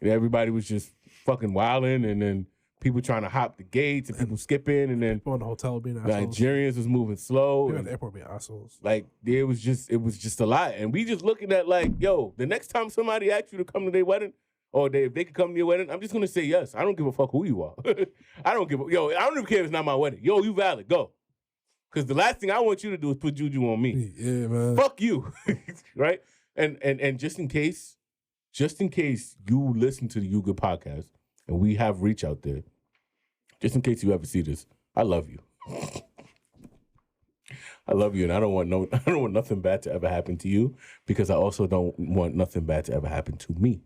A: everybody was just fucking wilding, and then people trying to hop the gates and people skipping, and then
B: people in the hotel being assholes.
A: Nigerians was moving slow.
B: People at the airport being assholes.
A: Like, it was just a lot. And we just looking at like, yo, the next time somebody asks you to come to their wedding, or if they could come to your wedding, I'm just gonna say yes. I don't give a fuck who you are. I don't even care if it's not my wedding. Yo, you valid, go. Because the last thing I want you to do is put juju on me.
B: Yeah, man.
A: Fuck you. Right? And just in case you listen to the You Good podcast and we have reach out there, just in case you ever see this, I love you. I love you, and I don't want nothing bad to ever happen to you, because I also don't want nothing bad to ever happen to me,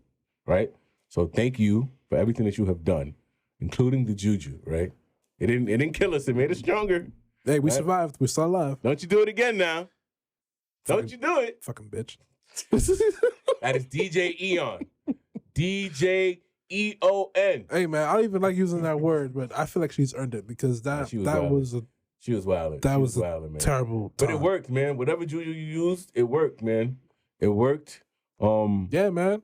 A: right? So thank you for everything that you have done, including the juju, right? It didn't kill us, it made us stronger.
B: Hey, we survived. We're still alive.
A: Don't you do it again now. Don't you do it.
B: Fucking bitch.
A: That is DJ Eon. DJ EON.
B: Hey man, I don't even like using that word, but I feel like she's earned it, because
A: she was wilding.
B: That was
A: wilding, man.
B: Terrible time.
A: But it worked, man. Whatever juju you used, it worked, man. It worked.
B: Yeah, man.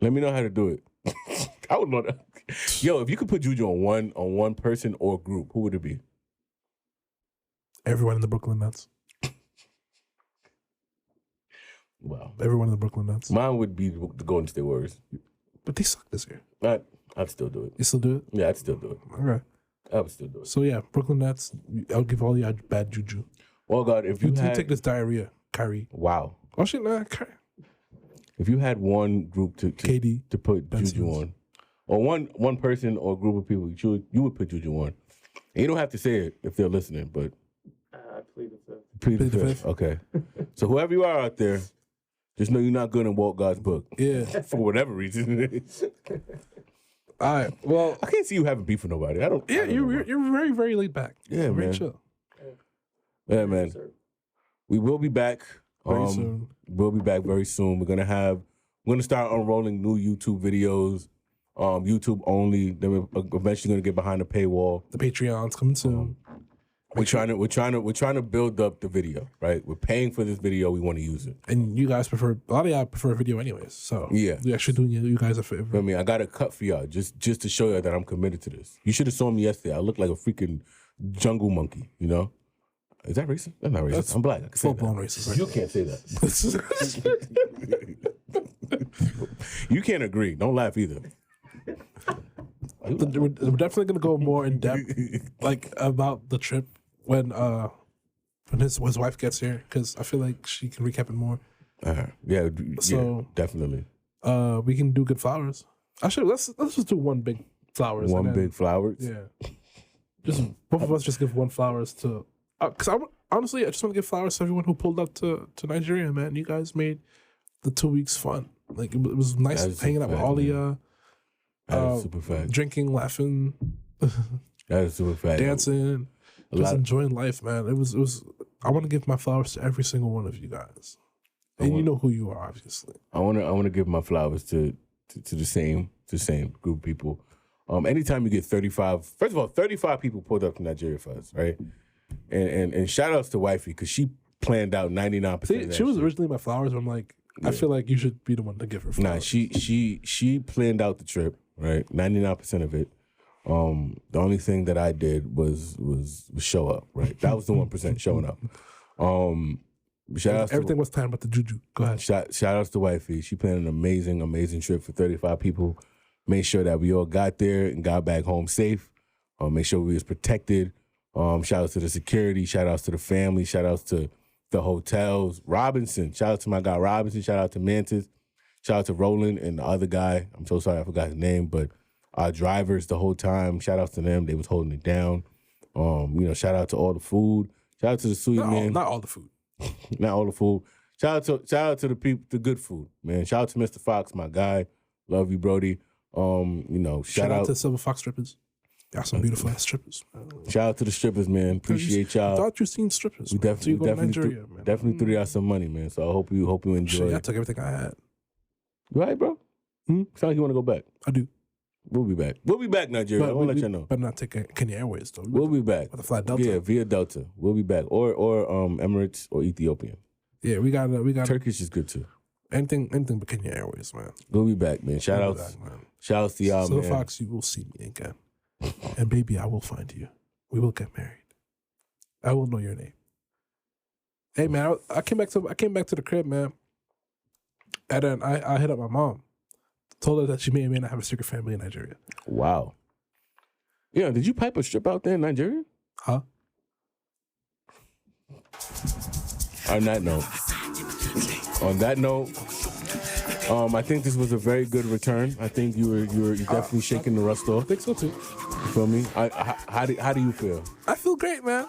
A: Let me know how to do it. I would love that. Yo, if you could put juju on one person or group, who would it be?
B: Everyone in the Brooklyn Nets.
A: Wow.
B: Everyone in the Brooklyn Nets.
A: Mine would be the Golden State Warriors.
B: But they suck this year.
A: I'd still do it.
B: You still do it?
A: Yeah, I'd still do it.
B: Okay.
A: I would still do it.
B: So yeah, Brooklyn Nets. I'll give all you bad juju.
A: Well, God, if you
B: take this diarrhea, Kyrie.
A: Wow.
B: Oh shit, nah, Kyrie.
A: If you had one group to
B: KD
A: to put
B: Ben
A: juju
B: Simmons.
A: on, or one person or group of people you would put juju on, and you don't have to say it if they're listening, but
C: I plead the fifth.
A: plead the fifth. Okay. So whoever you are out there, just know you're not good in Walt God's book.
B: Yeah.
A: For whatever reason.
B: All right. Well,
A: I can't see you having beef with nobody. I don't.
B: yeah,
A: I don't know,
B: you're very, very laid back.
A: Yeah,
B: very
A: man.
B: chill.
A: Yeah, man. We will be back
B: Very soon.
A: We'll be back very soon. We're gonna start unrolling new YouTube videos, YouTube only. Then we're eventually gonna get behind the paywall.
B: The Patreon's coming soon.
A: We're trying to build up the video, right? We're paying for this video. We want to use it.
B: And you guys a lot of y'all prefer video anyways. So
A: Yeah.
B: we're actually doing you guys a favor.
A: I mean, I got a cut for y'all just to show y'all that I'm committed to this. You should have saw me yesterday. I look like a freaking jungle monkey, you know? Is that racist? That's not racist.
B: That's
A: I'm black. I can say
B: full-blown
A: that.
B: racist.
A: You can't say that. You can't agree. Don't laugh either.
B: We're definitely gonna go more in depth, like about the trip when his wife gets here, because I feel like she can recap it more.
A: Yeah,
B: So-
A: definitely.
B: We can do good flowers. Actually, let's just do one big flowers.
A: One
B: and then-
A: big flowers.
B: Yeah. Just both of us just give one flowers to. Because honestly, I just want to give flowers to everyone who pulled up to Nigeria, man. You guys made the 2 weeks fun. Like it was nice
A: That is
B: hanging out with all the
A: That is super fat.
B: drinking, laughing,
A: That is super fat.
B: dancing,
A: A
B: just
A: lot-
B: enjoying life, man. It was. I want to give my flowers to every single one of you guys, and you know who you are, obviously.
A: I want to give my flowers to the same group of people. Anytime you get 35, first of all, 35 people pulled up to Nigeria for us, right? And shout outs to Wifey because she planned out 99%.
B: See,
A: of that
B: she was
A: shit.
B: originally my flowers, but I'm like, I feel like you should be the one to give her
A: Nah,
B: flowers.
A: she planned out the trip, right? 99% of it. The only thing that I did was show up, right? That was the 1% showing up. Shout outs
B: Everything
A: to,
B: was time about the juju. Go ahead.
A: shout outs to Wifey. She planned an amazing trip for 35 people. Made sure that we all got there and got back home safe. Make sure we was protected. Shout outs to the security. Shout outs to the family. Shout outs to the hotels. Robinson. Shout out to my guy Robinson. Shout out to Mantis. Shout out to Roland and the other guy. I'm so sorry I forgot his name, but our drivers the whole time. Shout outs to them. They was holding it down. Shout out to all the food. Shout out to the sweet man.
B: Not all the food.
A: Not all the food. Shout out to the people, the good food, man. Shout out to Mr. Fox, my guy. Love you, Brody.
B: Shout out to Silverfox strippers. Got some beautiful ass strippers. Man.
A: Shout out to the strippers, man. Appreciate y'all.
B: Thought you seen strippers.
A: We
B: man. So you go to Nigeria,
A: definitely,
B: man.
A: definitely threw y'all some money, man. So I hope you enjoy.
B: Shit, I took everything I had.
A: You all right, bro? Sound like you want to go back.
B: I do.
A: We'll be back. We'll be back, Nigeria. I want to let you know.
B: But not take Kenya Airways though.
A: We'll be back.
B: With the flight Delta.
A: Yeah, via Delta. We'll be back. Or Emirates or Ethiopian.
B: Yeah, we got
A: Turkish is good too.
B: anything but Kenya Airways, man.
A: We'll be back, man. Shout outs to y'all, man.
B: Silverfox, you will see me again. And baby, I will find you. We will get married. I will know your name. Hey man, I came back to the crib, man. And then I hit up my mom. Told her that she may or may not have a secret family in Nigeria.
A: Wow. Yeah, did you pipe a strip out there in Nigeria?
B: Huh?
A: On that note, I think this was a very good return. I think you're definitely shaking the rust
B: I
A: off.
B: think so too.
A: You feel me? How do you feel?
B: I feel great, man.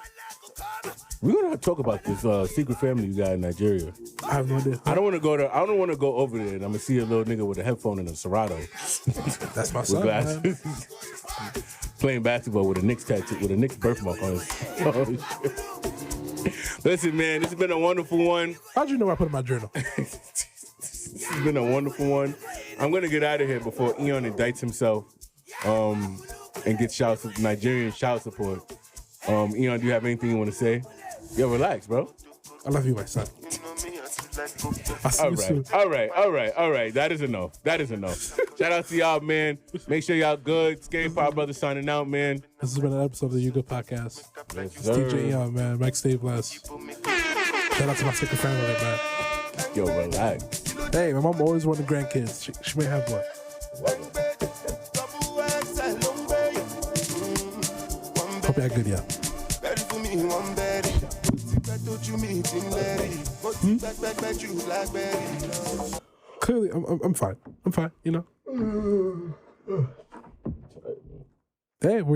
A: We're gonna talk about this secret family you got in Nigeria.
B: I have no idea.
A: I don't want to go over there and I'm gonna see a little nigga with a headphone and a Serato
B: That's my
A: with
B: son, man.
A: glasses, playing basketball with a Knicks tattoo, with a Knicks birthmark on his. Oh, shit. Listen, man, this has been a wonderful one.
B: How'd you know I put in my journal?
A: This has been a wonderful one. I'm gonna get out of here before Eon indicts himself and gets Nigerian shout support. Eon, do you have anything you want to say? Yo, relax, bro.
B: I love you, my son. I'll see you soon.
A: All right. That is enough. Shout out to y'all, man. Make sure y'all good. Scary Power Brothers signing out, man.
B: This has been an episode of the You Good Podcast.
A: Yes,
B: It's
A: sir.
B: DJ Eon, man. Mike, stay blessed. Shout out to my secret family, man.
A: Yo, relax.
B: Hey, my mom always wanted grandkids. She may have one. Hope y'all good, yeah. Clearly, I'm fine. You know. Hey,